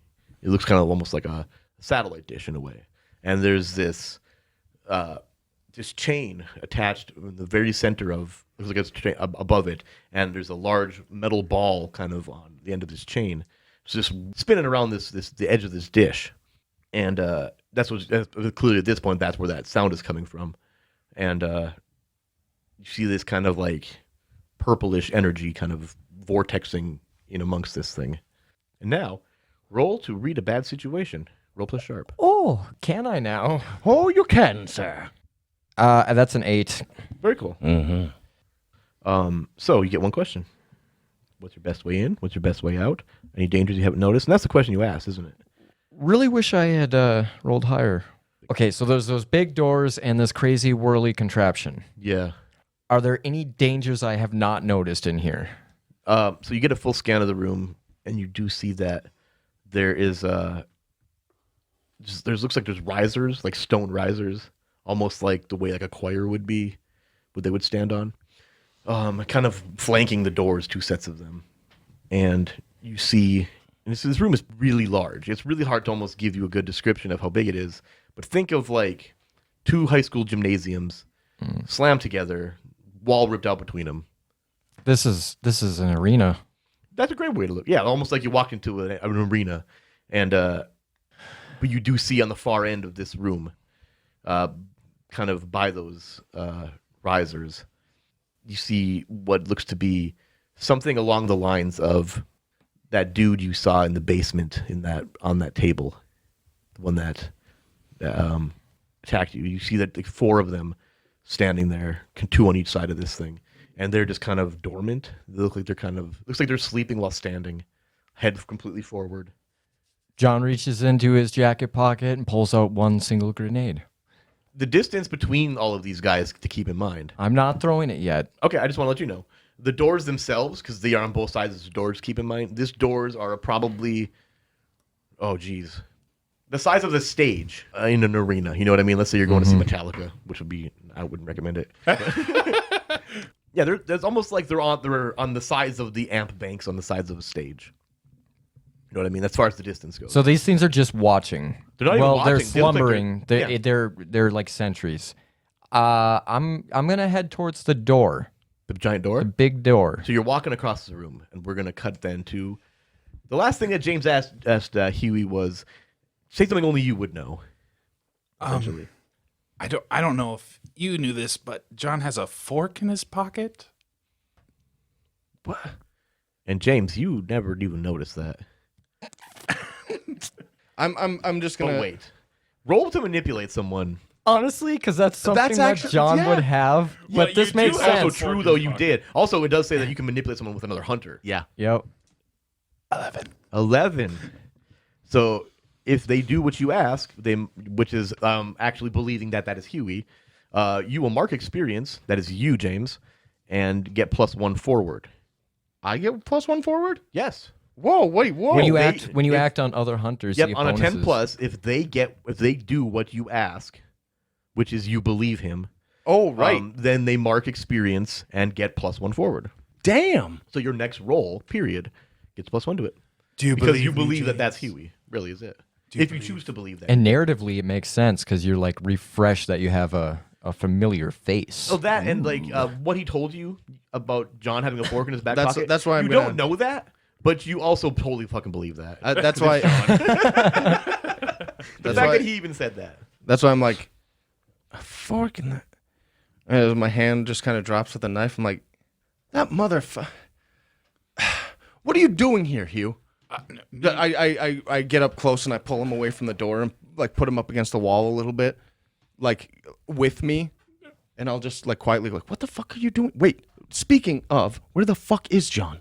It looks kind of almost like a satellite dish in a way. And there's this chain attached in the very center of, looks like it's above it, and there's a large metal ball kind of on the end of this chain. It's just spinning around the edge of this dish. And that's clearly at this point, that's where that sound is coming from. And you see this kind of like purplish energy kind of vortexing in amongst this thing. And now, roll to read a bad situation. Roll plus sharp. Oh, can I now? Oh, you can, sir. That's an 8. Very cool. So you get one question. What's your best way in? What's your best way out? Any dangers you haven't noticed? And that's the question you asked, isn't it? Really wish I had rolled higher. Okay, so there's those big doors and this crazy whirly contraption. Yeah. Are there any dangers I have not noticed in here? So you get a full scan of the room, and you do see that there is looks like there's risers, like stone risers, almost like the way like a choir would be, what they would stand on. Kind of flanking the doors, 2 sets of them. And you see, and this room is really large. It's really hard to almost give you a good description of how big it is. But think of like 2 high school gymnasiums slammed together, wall ripped out between them. This is an arena. That's a great way to look. Yeah, almost like you walked into an arena. And but you do see on the far end of this room, kind of by those risers, you see what looks to be something along the lines of that dude you saw in the basement on that table, the one that attacked you. You see that like 4 of them standing there, 2 on each side of this thing, and they're just kind of dormant. They look like looks like they're sleeping while standing, head completely forward. John reaches into his jacket pocket and pulls out one single grenade. The distance between all of these guys to keep in mind. I'm not throwing it yet. Okay, I just want to let you know. The doors themselves, because they are on both sides of the doors, keep in mind, these doors are probably, the size of the stage in an arena. You know what I mean? Let's say you're going to see Metallica, which would be, I wouldn't recommend it. But yeah, there's almost like they're on the sides of the amp banks on the sides of a stage. You know what I mean? As far as the distance goes. So these things are just watching. They're not even they're watching. They look like slumbering. they're- They're like sentries. I'm gonna head towards the door, the giant door? the big door. So you're walking across the room, and we're going to cut then to the last thing that James asked Huey was, say something only you would know. Essentially. I don't know if you knew this, but John has a fork in his pocket. What? And James, you never even noticed that. I'm just But gonna wait. Roll to manipulate someone. Honestly, because that's something that actually- John yeah. would have. Yeah, But this you makes do have Also sense. true, though, you did. Also, it does say that you can manipulate someone with another hunter. Yeah. Yep. 11. So if they do what you ask, which is actually believing that is Huey, you will mark experience, that is you, James, and get +1 forward. I get +1 forward? Yes. Whoa, wait, whoa. when you act on other hunters, Yep, you get on a 10 bonuses. plus, if they do what you ask, which is you believe him, Oh, right. then they mark experience and get +1 forward. Damn. So your next roll, period, gets +1 to it. Do you Because you me, believe that that's James? Huey, really is it. you If you believe- choose to believe that. And narratively, it makes sense because you're like refreshed that you have a familiar face. So that and like what he told you about John having a fork in his back That's- pocket. that's why I'm you gonna- don't know that, but you also totally fucking believe that. That's why. The That's fact why- that he even said that. That's why I'm like, a fork in that. And my hand just kind of drops with the knife. I'm like, that motherfucker. What are you doing here, Hugh? I get up close and I pull him away from the door and like put him up against the wall a little bit, like with me, and I'll just like quietly like, what the fuck are you doing? Wait, speaking of, where the fuck is John?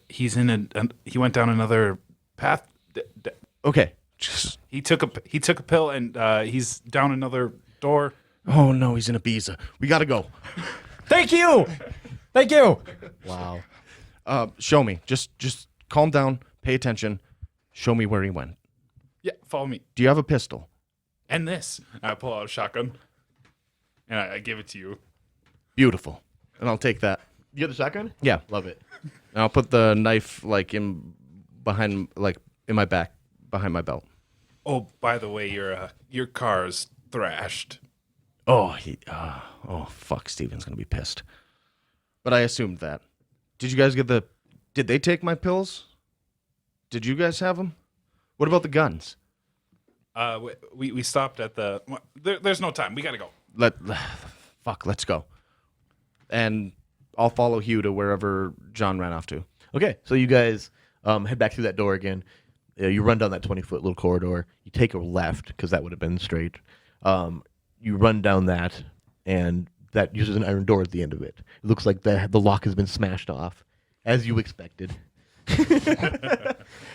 He's in he went down another path. Okay, just He took a pill and he's down another door. oh no, he's in Ibiza. We gotta go. Thank you. Thank you. Wow. Show me. Just calm down. Pay attention. Show me where he went. Yeah, follow me. Do you have a pistol? And this. I pull out a shotgun and I give it to you. Beautiful. And I'll take that. You have the shotgun? Yeah. Love it. And I'll put the knife like in my back behind my belt. Oh, by the way, your car's thrashed. Oh, fuck, Steven's gonna be pissed. But I assumed that. Did you guys did they take my pills? Did you guys have them? What about the guns? We stopped at the. There's no time. We gotta go. Let's go. And I'll follow Hugh to wherever John ran off to. Okay, so you guys head back through that door again. You run down that 20-foot little corridor. You take a left because that would have been straight. You run down that, and that uses an iron door at the end of it. It looks like the lock has been smashed off, as you expected.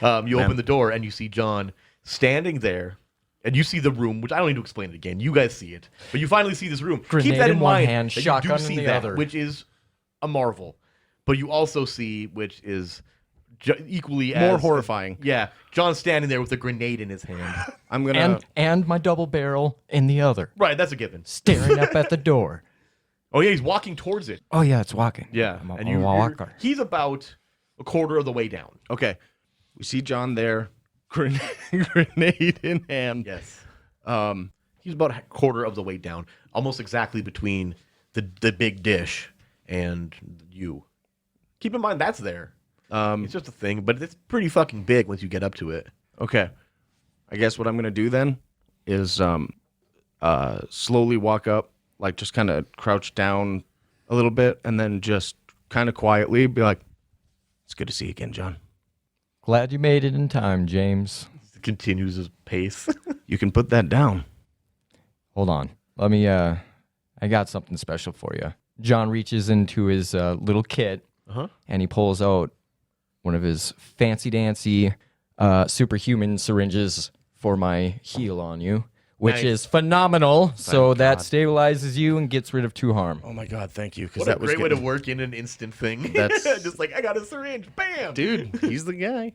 You open the door, and you see John standing there, and you see the room, which I don't need to explain it again. You guys see it. But you finally see this room. Grenade Keep that in in one mind. hand, that you shotgun do in see the that, other. which is a marvel. But you also see, which is equally More as horrifying. Yeah, John standing there with a grenade in his hand. I'm gonna. And my double barrel in the other, Right, that's a given. staring up at the door. Oh yeah, he's walking towards it. Oh yeah, it's walking. Yeah, I'm a and walker. he's about a quarter of the way down. Okay, we see John there, grenade in hand. Yes. Um, He's about a quarter of the way down, almost exactly between the big dish and you. Keep in mind that's there. It's just a thing, but it's pretty fucking big once you get up to it. Okay. I guess what I'm going to do then is slowly walk up, like just kind of crouch down a little bit, and then just kind of quietly be like, it's good to see you again, John. Glad you made it in time, James. Continues his pace. You can put that down. Hold on. Let me, I got something special for you. John reaches into his little kit and he pulls out one of his fancy-dancy superhuman syringes for my heal on you, which Nice. is phenomenal. So Thank that God. stabilizes you and gets rid of 2 harm. Oh my God, thank you. Because What a that was great way to getting- work in an instant thing. That's- just like, I got a syringe. Bam! Dude, he's the guy.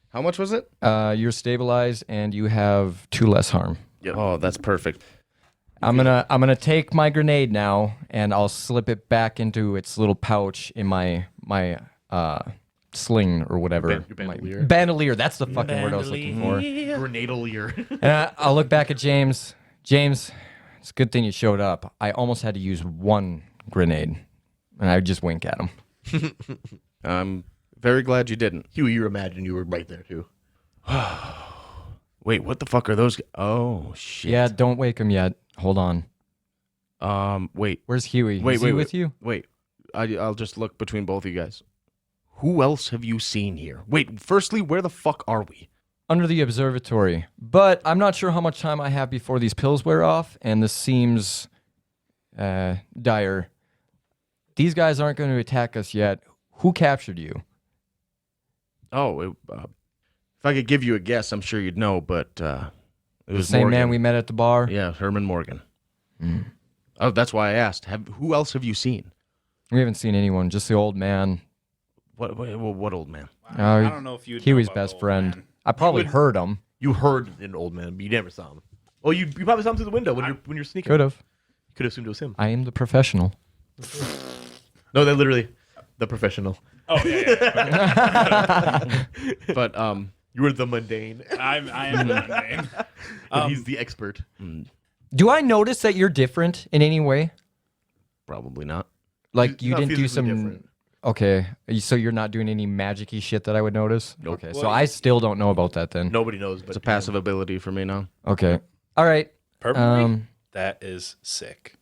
How much was it? You're stabilized and you have 2 less harm. Oh, that's perfect. I'm gonna take my grenade now and I'll slip it back into its little pouch in my sling or whatever. Your bandolier. Bandolier. That's the fucking word I was looking for. Grenadolier. And I'll look back at James. James, it's a good thing you showed up. I almost had to use 1 grenade, and I just wink at him. I'm very glad you didn't. Huey, you imagine you were right there too. Wait, what the fuck are those? Oh, shit. Yeah, don't wake him yet. Hold on. Wait. Where's Huey? Wait, Is wait, he wait. with you? Wait, I'll just look between both of you guys. Who else have you seen here? Wait, firstly, where the fuck are we? Under the observatory. But I'm not sure how much time I have before these pills wear off, and this seems dire. These guys aren't going to attack us yet. Who captured you? Oh, if I could give you a guess, I'm sure you'd know, but it The was same Morgan. man we met at the bar? Yeah, Herman Morgan. Oh, that's why I asked. Who else have you seen? We haven't seen anyone, just the old man. What old man? I don't know if you. Huey's best friend. I probably heard him. You heard an old man, but you never saw him. Oh, you probably saw him through the window when you're sneaking. Could have. You could have assumed it was him. I am the professional. No, they're literally the professional. Oh yeah. But You were the mundane. I am the name. And he's the expert. Do I notice that you're different in any way? probably not. Like He's you not didn't do physically some. different. Okay, so you're not doing any magic-y shit that I would notice? Nope. Okay, Well, so I still don't know about that then. Nobody knows, but It's a passive ability for me now. Okay. All right. Purple. That is sick.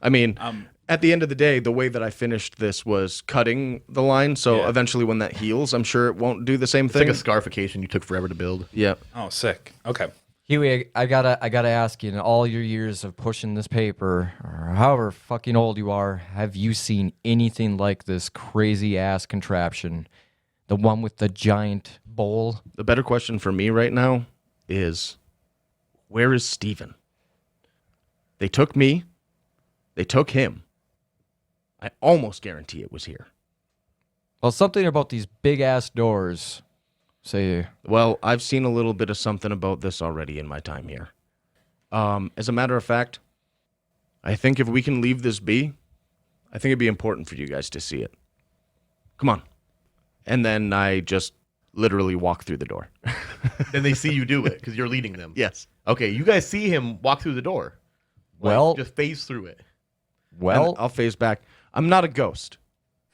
I mean, Um, at the end of the day, the way that I finished this was cutting the line. So Yeah. eventually, when that heals, I'm sure it won't do the same It's thing. like a scarification you took forever to build. Yeah. Oh, sick. Okay. Huey, I gotta ask you, in all your years of pushing this paper, or however fucking old you are, have you seen anything like this crazy ass contraption? The one with the giant bowl? The better question for me right now is, where is Steven? They took me. They took him. I almost guarantee it was here. Well, something about these big ass doors. Say, Well, I've seen a little bit of something about this already in my time here. As a matter of fact, I think if we can leave this be, I think it'd be important for you guys to see it. Come on. And then I just literally walk through the door. Then they see you do it because you're leading them. Yes. Okay, you guys see him walk through the door. Like, Well- just phase through it. And I'll phase back. I'm not a ghost.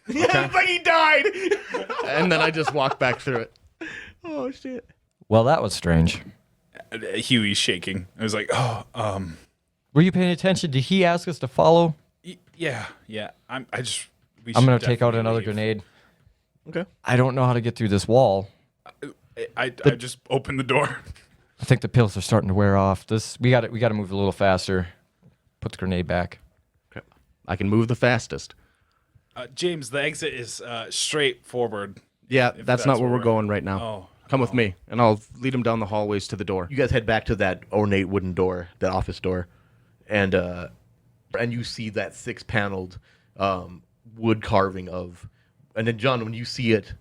Yeah, it's like he died. And then I just walk back through it. Oh shit. well, that was strange. Huey's shaking. I was like, oh, Were you paying attention? Did he ask us to follow? yeah. I'm I'm gonna take out another grenade. Okay. I don't know how to get through this wall. I just opened the door. I think the pills are starting to wear off. We got to move a little faster. Put the grenade back. I can move the fastest. James, the exit is straight forward. Yeah, If that's not where we're going right now. Oh. Come with me, and I'll lead him down the hallways to the door. You guys head back to that ornate wooden door, that office door, and you see that 6-paneled wood carving of. And then John, when you see it,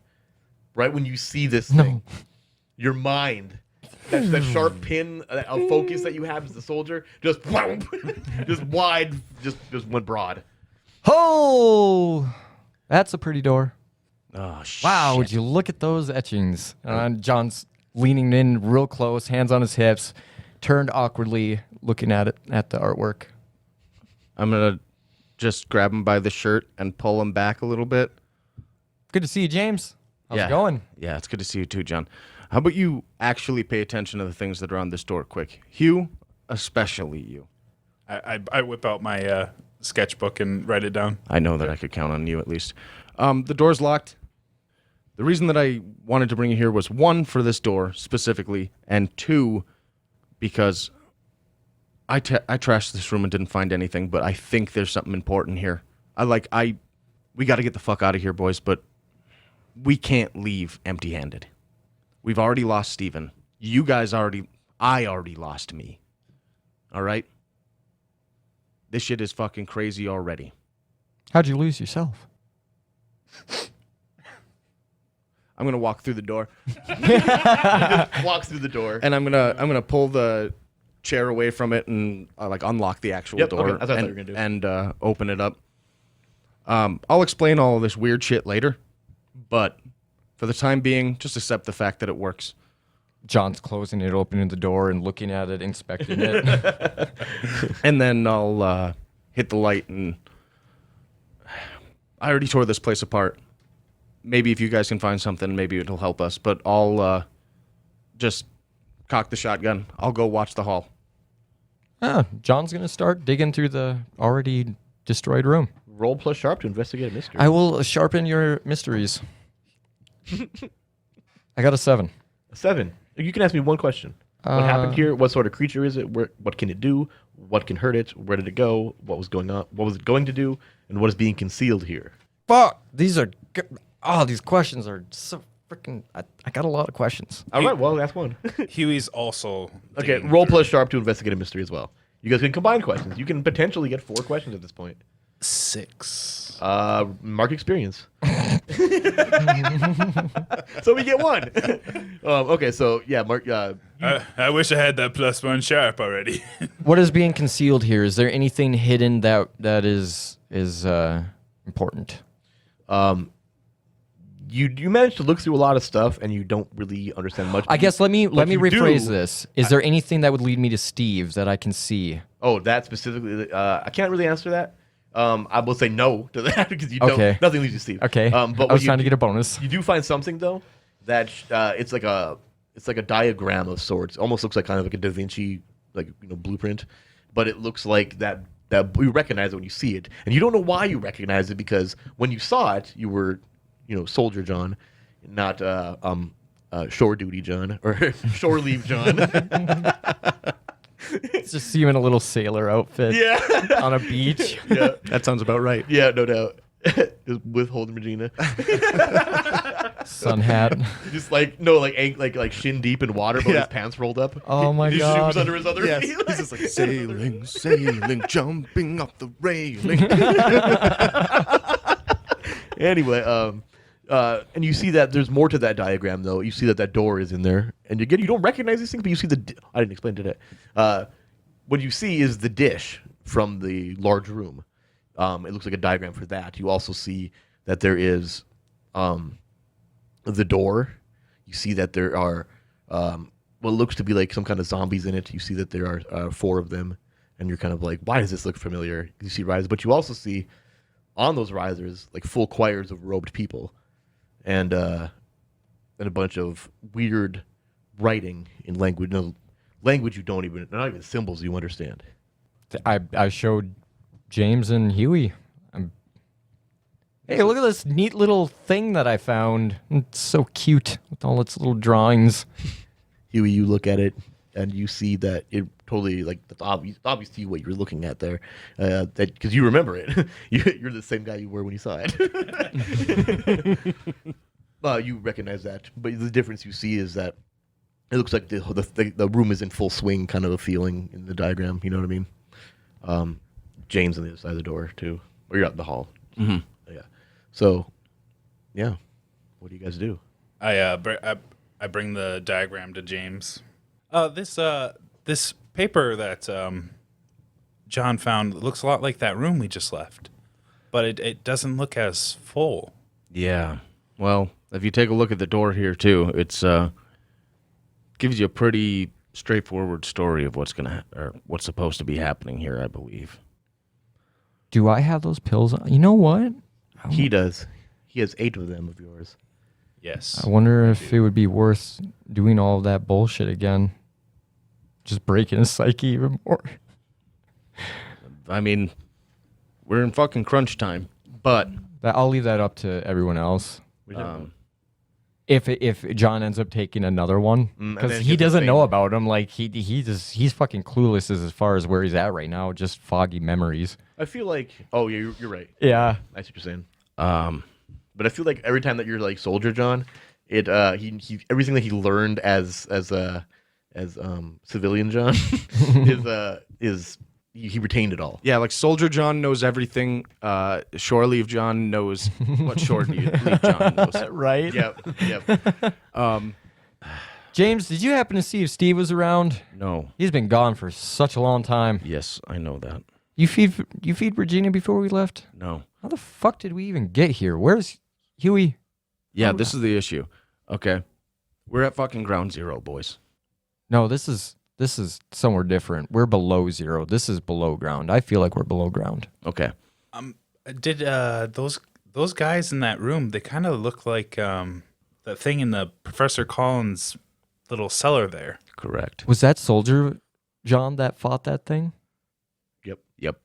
right when you see this thing, your mind, that sharp pin of focus that you have as a soldier, just just wide, just went broad. Oh, that's a pretty door. Oh, shit. Wow, would you look at those etchings? John's leaning in real close, hands on his hips, turned awkwardly, looking at the artwork. I'm going to just grab him by the shirt and pull him back a little bit. Good to see you, James. How's Yeah. it going? Yeah, it's good to see you too, John. How about you actually pay attention to the things that are on this door quick? Hugh, especially you. I whip out my sketchbook and write it down. I know that I could count on you at least. The door's locked. The reason that I wanted to bring you here was 1, for this door specifically, and 2, because I trashed this room and didn't find anything, but I think there's something important here. We got to get the fuck out of here, boys, but we can't leave empty-handed. We've already lost Steven. I already lost me. All right? This shit is fucking crazy already. How'd you lose yourself? I'm gonna walk through the door, Walks through the door. and I'm gonna pull the chair away from it and unlock the actual Yep, door okay, that's what I thought you were gonna do. and open it up. I'll explain all of this weird shit later, but for the time being, just accept the fact that it works. John's closing it, opening the door, and looking at it, inspecting it. And then I'll hit the light, and I already tore this place apart. Maybe if you guys can find something, maybe it'll help us. But I'll just cock the shotgun. I'll go watch the hall. John's going to start digging through the already destroyed room. Roll plus sharp to investigate a mystery. I will sharpen your mysteries. I got a 7. 7. You can ask me one question. What happened here? What sort of creature is it? What can it do? What can hurt it? Where did it go? What was going on? What was it going to do? And what is being concealed here? Fuck! These questions are so freaking... I got a lot of questions. All right, well, that's one. Huey's also Okay, digging roll through. plus sharp to investigate a mystery as well. You guys can combine questions. You can potentially get 4 questions at this point. 6. Mark experience. So we get one. Okay, so yeah, Mark. I wish I had that +1 sharp already. What is being concealed here? Is there anything hidden that is important? You managed to look through a lot of stuff, and you don't really understand much. I guess let me you rephrase do- this. Is there anything that would lead me to Steve that I can see? Oh, that specifically, I can't really answer that. I will say no to that because you Okay. don't. Nothing leads you, Steve. Okay. But I was trying to get a bonus. You do find something though that it's like a diagram of sorts. Almost looks like kind of like a Da Vinci blueprint, but it looks like that you recognize it when you see it, and you don't know why you recognize it because when you saw it, you were Soldier John, not shore duty John or shore leave John. Just see you in a little sailor outfit Yeah. on a beach. Yeah. That sounds about right. Yeah, no doubt. Just with holding Regina. Sun hat. Just like shin deep in water, but with Yeah. his pants rolled up. Oh my his God. shoes under his other Yes. feet. He's just like sailing, jumping off the railing. Anyway, and you see that there's more to that diagram, though. You see that door is in there, and again, you don't recognize these things, but you see I didn't explain today. What you see is the dish from the large room. It looks like a diagram for that. You also see that there is the door. You see that there are what looks to be like some kind of zombies in it. You see that there are 4 of them, and you're kind of like, why does this look familiar? You see risers, but you also see on those risers like full choirs of robed people, and a bunch of weird writing in language you don't even, not even symbols you understand. I showed James and Huey. Hey, look at this neat little thing that I found. It's so cute with all its little drawings. Huey, you look at it and you see that it totally that's obvious to you what you're looking at there, that because you remember it. You're the same guy you were when you saw it. You recognize that, but the difference you see is that it looks like the room is in full swing, kind of a feeling in the diagram. You know what I mean? James on the other side of the door too, or you're out in the hall. Mhm. Yeah. So, yeah, what do you guys do? I bring the diagram to James. This paper that John found looks a lot like that room we just left, but it doesn't look as full. Yeah. Well, if you take a look at the door here too, it's gives you a pretty straightforward story of what's supposed to be happening here, I believe. Do I have those pills? You know what? He does. He has 8 of them of yours. Yes. I wonder if it would be worth doing all of that bullshit again. Just breaking his psyche even more. I mean, we're in fucking crunch time, but I'll leave that up to everyone else. Um, If John ends up taking another one, and because then he gets the doesn't know same- about him, like he's fucking clueless as far as where he's at right now, just foggy memories. I feel like, oh yeah, you're right. Yeah, I see what you're saying. um, But I feel like every time that you're like Soldier John, he everything that he learned as civilian John is he retained it all. yeah, like Soldier John knows everything. Shore Leave John knows what Shore Leave John knows. right. Yep. James, did you happen to see if Steve was around? No. He's been gone for such a long time. Yes, I know that. You feed Regina before we left? No. How the fuck did we even get here? Where's Huey? Yeah, this is the issue. Okay. We're at fucking ground zero, boys. No, this is somewhere different. We're below zero. This is below ground. I feel like we're below ground. Okay. Did those guys in that room? They kind of look like that thing in the Professor Collins' little cellar there. Correct. Was that Soldier John that fought that thing? Yep.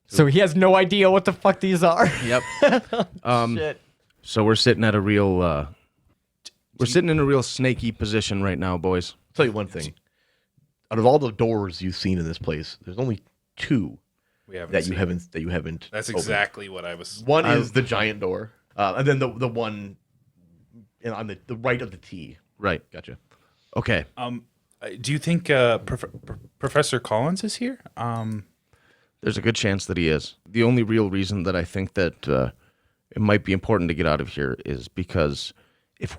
So he has no idea what the fuck these are. Yep. Shit. So we're sitting at a real we're sitting in a real snaky position right now, boys. I'll tell you one thing. Out of all the doors you've seen in this place, there's only 2 We haven't. that seen. you haven't. That's opened. exactly what I was. One is the giant door, and then the one on the right of the T. Right. Gotcha. Okay. Do you think Professor Collins is here? There's a good chance that he is. The only real reason that I think that it might be important to get out of here is because if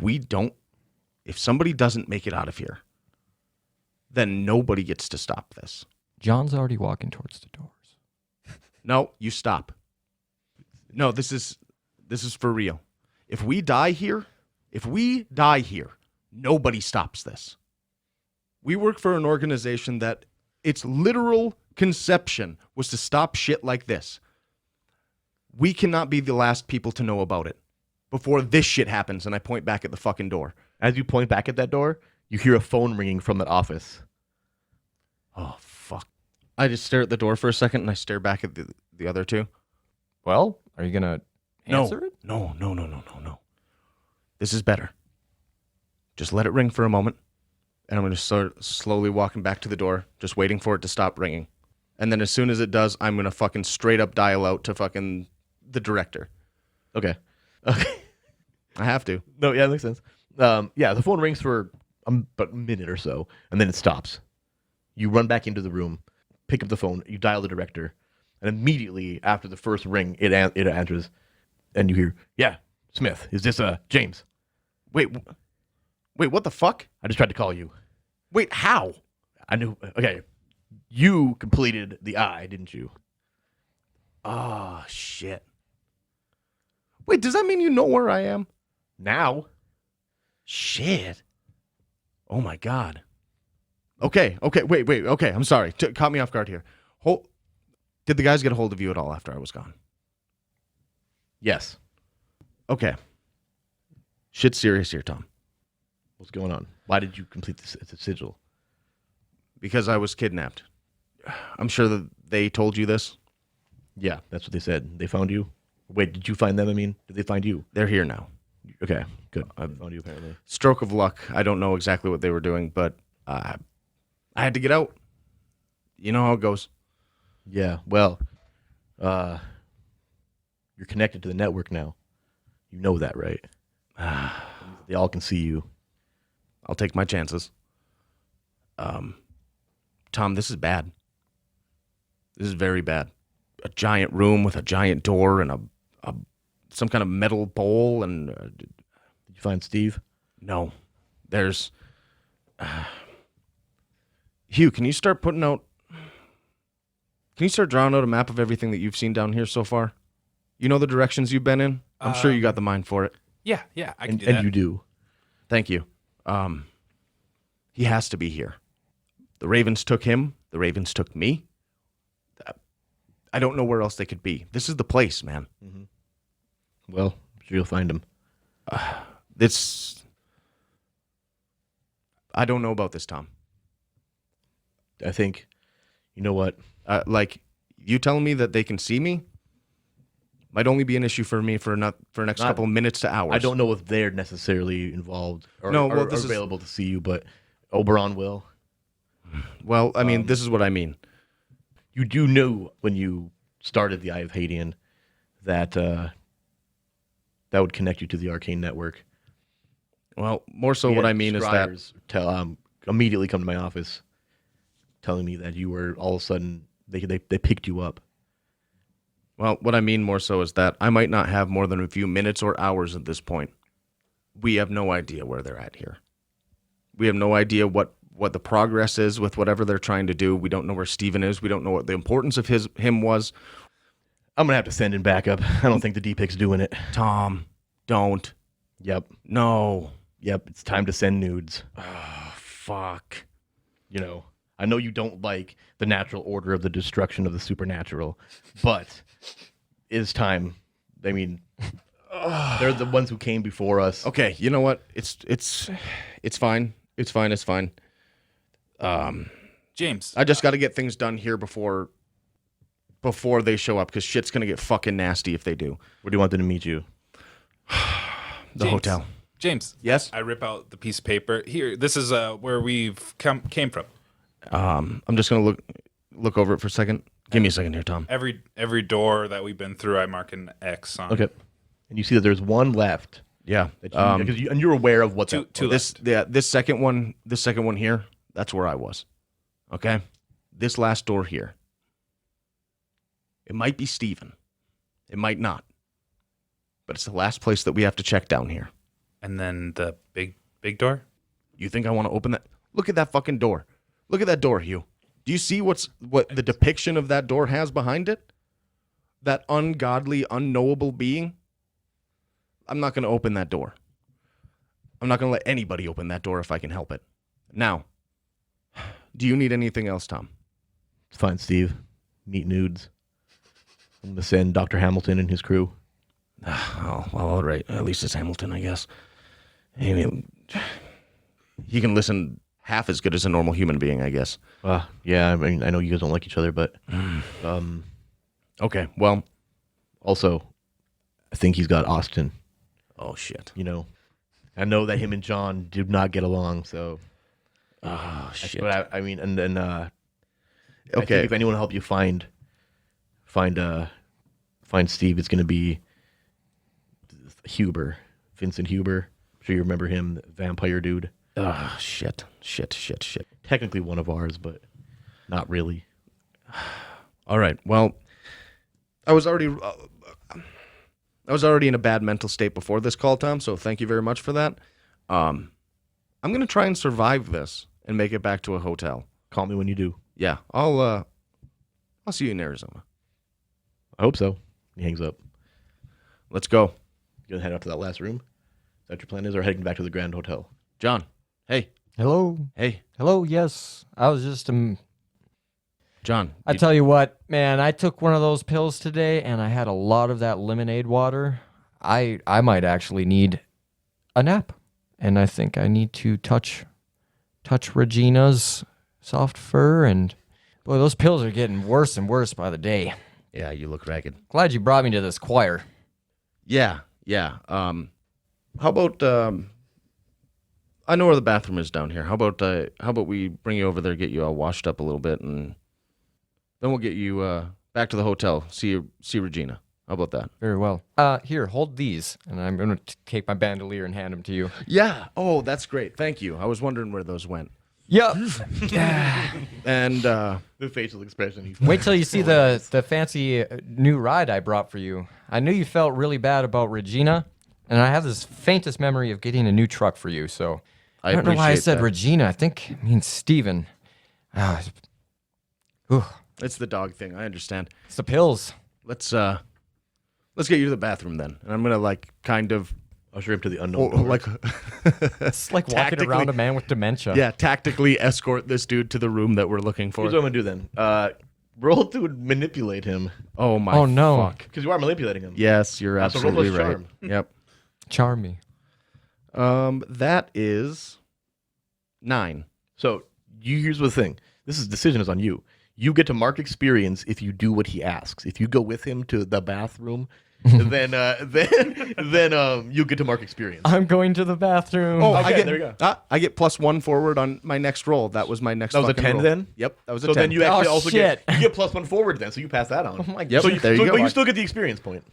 somebody doesn't make it out of here, then nobody gets to stop this. John's already walking towards the doors. No, you stop. No, this is for real. If we die here, nobody stops this. We work for an organization that its literal conception was to stop shit like this. We cannot be the last people to know about it before this shit happens, and I point back at the fucking door. As you point back at that door, you hear a phone ringing from that office. Oh, fuck. I just stare at the door for a second, and I stare back at the other two. Well, are you going to answer it? No. This is better. Just let it ring for a moment, and I'm going to start slowly walking back to the door, just waiting for it to stop ringing. And then as soon as it does, I'm going to fucking straight up dial out to fucking the director. Okay. I have to. No, yeah, that makes sense. Yeah, the phone rings for about a minute or so, and then it stops. You run back into the room, pick up the phone, you dial the director, and immediately after the first ring, it answers, and you hear, "Yeah, Smith, is this James? Wait, what the fuck? I just tried to call you. Wait, how? I knew. Okay, you completed the eye, didn't you? Oh, shit. Wait, does that mean you know where I am? Now, Shit. Oh, my God. Okay, wait, okay, I'm sorry. Caught me off guard here. Did the guys get a hold of you at all after I was gone? yes. Okay. Shit's serious here, Tom. What's going on? Why did you complete this sigil? Because I was kidnapped. I'm sure that they told you this. Yeah, that's what they said. They found you. Wait, did you find them? I mean, did they find you? They're here now. Okay, good. I found you apparently. Stroke of luck. I don't know exactly what they were doing, but I had to get out. You know how it goes. Yeah. Well, you're connected to the network now. You know that, right? They all can see you. I'll take my chances. Tom, this is bad. This is very bad. A giant room with a giant door and some kind of metal bowl and Did you find Steve? no. There's Hugh, can you start drawing out a map of everything that you've seen down here so far? You know the directions you've been in? I'm sure you got the mind for it. Yeah, I can And, do that. and you do. Thank you. He has to be here. The Ravens took him. The Ravens took me. I don't know where else they could be. This is the place, man. Well, I'm sure you'll find him. I don't know about this, Tom. I think, you know what? Like, you telling me that they can see me might only be an issue for me for next couple of minutes to hours. I don't know if they're necessarily involved or, No, well, or this is- available to see you, but Oberon will. Well, I mean, this is what I mean. You do know when you started the Eye of Hadian that that would connect you to the Arcane Network. Well, more so We what had I mean is that scryers immediately come to my office telling me that you were all of a sudden they picked you up. Well, what I mean more so is that I might not have more than a few minutes or hours at this point. We have no idea where they're at here. We have no idea what the progress is with whatever they're trying to do. We don't know where Steven is. We don't know what the importance of him was. I'm gonna have to send in backup. I don't think the D-Pic's doing it. Tom, don't. Yep. No. Yep. It's time to send nudes. Oh, fuck. You know, I know you don't like the natural order of the destruction of the supernatural, but it's time. I mean, they're the ones who came before us. Okay, you know what? It's fine. It's fine. James, I just got to get things done here before they show up, because shit's gonna get fucking nasty if they do. Where do you want them to meet you? The James. hotel. James. Yes? I rip out the piece of paper. Here, this is where we've came from. I'm just gonna look over it for a second. Give me a second here, Tom. Every door that we've been through, I mark an X on. Okay. And you see that there's one left. Yeah. That and you're aware of what's up. Two This second one here, that's where I was. Okay? This last door here. It might be Steven. It might not. but it's the last place that we have to check down here. And then the big door? You think I want to open that? Look at that fucking door. Look at that door, Hugh. Do you see what the depiction of that door has behind it? That ungodly, unknowable being? I'm not going to open that door. I'm not going to let anybody open that door if I can help it. Now, do you need anything else, Tom? It's fine, Steve. Meet nudes. I'm going to send Dr. Hamilton and his crew. Oh, well, all right. At least it's Hamilton, I guess. I mean, he can listen half as good as a normal human being, I guess. Yeah, I mean, I know you guys don't like each other, but Okay, well. Also, I think he's got Austin. Oh, shit. You know, I know that him and John did not get along, so. Oh, shit. But I mean, and then, I Okay. think if anyone will help you find Steve, it's going to be Huber, Vincent Huber. I'm sure you remember him, the vampire dude. Oh, shit. Technically one of ours, but not really. All right, well, I was already in a bad mental state before this call, Tom, so thank you very much for that. I'm going to try and survive this and make it back to a hotel. Call me when you do. Yeah, I'll see you in Arizona. I hope so. He hangs up. Let's go. You gonna head up to that last room? Is that what your plan is, or heading back to the Grand Hotel? John, hey. Hello. Hey. Hello. Yes. I was just John. I tell you what, man, I took one of those pills today and I had a lot of that lemonade water. I might actually need a nap. And I think I need to touch Regina's soft fur, and boy, those pills are getting worse and worse by the day. Yeah, you look ragged. Glad you brought me to this choir. Yeah. How about I know where the bathroom is down here. How about we bring you over there, get you all washed up a little bit, and then we'll get you back to the hotel. See Regina. How about that? Very well. Here, hold these, and I'm going to take my bandolier and hand them to you. Yeah. Oh, that's great. Thank you. I was wondering where those went. Yep. And The facial expression. Wait till you see the fancy new ride I brought for you. I knew you felt really bad about Regina, and I have this faintest memory of getting a new truck for you, so I don't know why I appreciate said that. Regina. I think it means Steven. It's the dog thing. I understand. It's the pills. Let's get you to the bathroom then. And I'm gonna kind of Usher him to the unknown door. like It's like walking Tactically- around a man with dementia. yeah, tactically escort this dude to the room that we're looking for. Here's what I'm gonna do then. Roll to manipulate him, Oh my Oh, no. fuck. because you are manipulating him. Yes, you're So roll absolutely plus right. charm. Yep. Charm me. That is 9. So here's the thing. Decision is on you. You get to mark experience if you do what he asks. If you go with him to the bathroom, then you get to mark experience. I'm going to the bathroom. Oh, Okay, there you go. I get +1 forward on my next roll. That was my next. That was a fucking 10 roll. then? Yep, that was a So 10. then you actually Oh, also shit. get +1 forward then, so you pass that on. Oh my Yep, God. there you go. But you still get the experience point.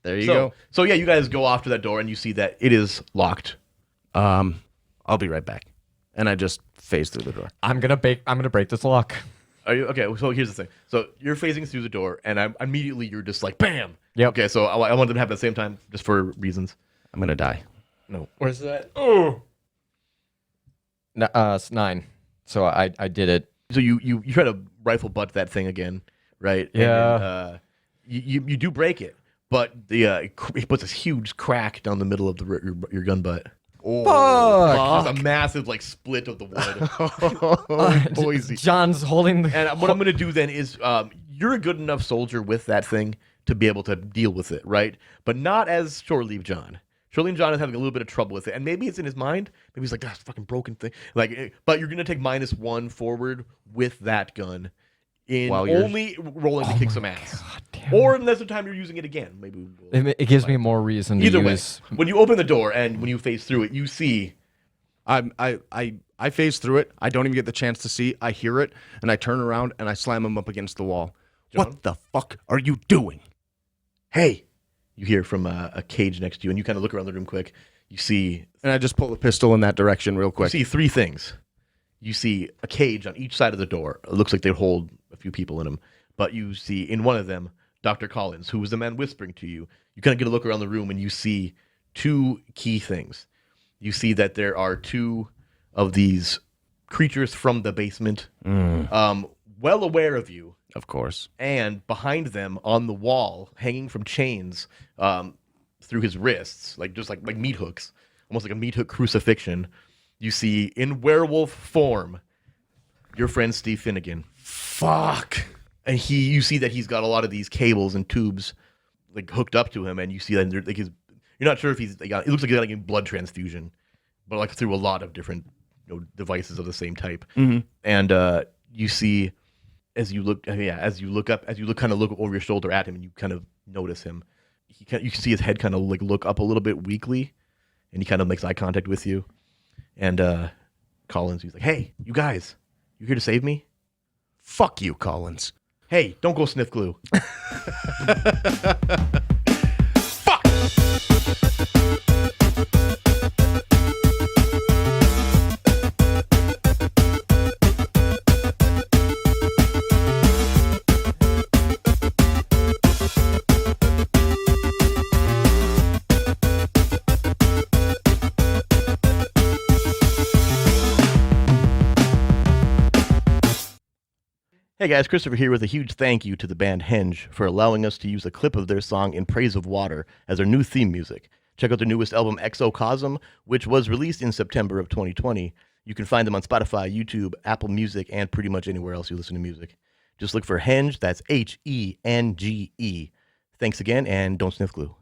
There you go. So yeah, you guys go off to that door and you see that it is locked. I'll be right back. And I just phase through the door. I'm gonna break this lock. Are you okay? So here's the thing. So you're phasing through the door, and immediately you're just like, bam. Yep. Okay, so I want them to happen at the same time, just for reasons. I'm gonna die. No. Where's that? Oh. It's 9. So I did it. So you try to rifle butt that thing again, right? Yeah. And, you do break it, but it puts this huge crack down the middle of your gun butt. Fuck. Just a massive split of the wood. Boise. John's holding the. And what I'm going to do then is, you're a good enough soldier with that thing to be able to deal with it, right? But not as Shore Leave John. Shore Leave John is having a little bit of trouble with it, and maybe it's in his mind. Maybe he's like, "That's fucking broken thing." But you're going to take -1 forward with that gun, in While you're- only rolling to kick some ass, God damn. or unless the time you're using it again. Maybe It gives me more reason to either way. use. When you open the door and when you face through it, you see. I phase through it. I don't even get the chance to see. I hear it, and I turn around and I slam him up against the wall. John? What the fuck are you doing? Hey, you hear from a cage next to you, and you kind of look around the room quick. You see And I just pull the pistol in that direction real You quick. see 3 things. You see a cage on each side of the door. It looks like they hold a few people in them. But you see in one of them, Dr. Collins, who was the man whispering to you. you kind of get a look around the room and you see two key things. You see that there are two of these creatures from the basement, well aware of you. Of course. And behind them on the wall, hanging from chains through his wrists, like meat hooks, almost like a meat hook crucifixion, you see in werewolf form your friend Steve Finnegan. Fuck. And you see that he's got a lot of these cables and tubes like hooked up to him, and you see that like you're not sure if it looks like he's got a blood transfusion, but like through a lot of different devices of the same type. And you see as you look over your shoulder at him, and you kind of notice him. You can see his head kind of like look up a little bit weakly, and he kind of makes eye contact with you. And Collins, he's like, "Hey, you guys, you here to save me?" Fuck you, Collins. Hey, don't go sniff glue. Hey guys, Christopher here with a huge thank you to the band Henge for allowing us to use a clip of their song In Praise of Water as our new theme music. Check out their newest album, Exocosm, which was released in September of 2020. You can find them on Spotify, YouTube, Apple Music, and pretty much anywhere else you listen to music. Just look for Henge, that's Henge. Thanks again, and don't sniff glue.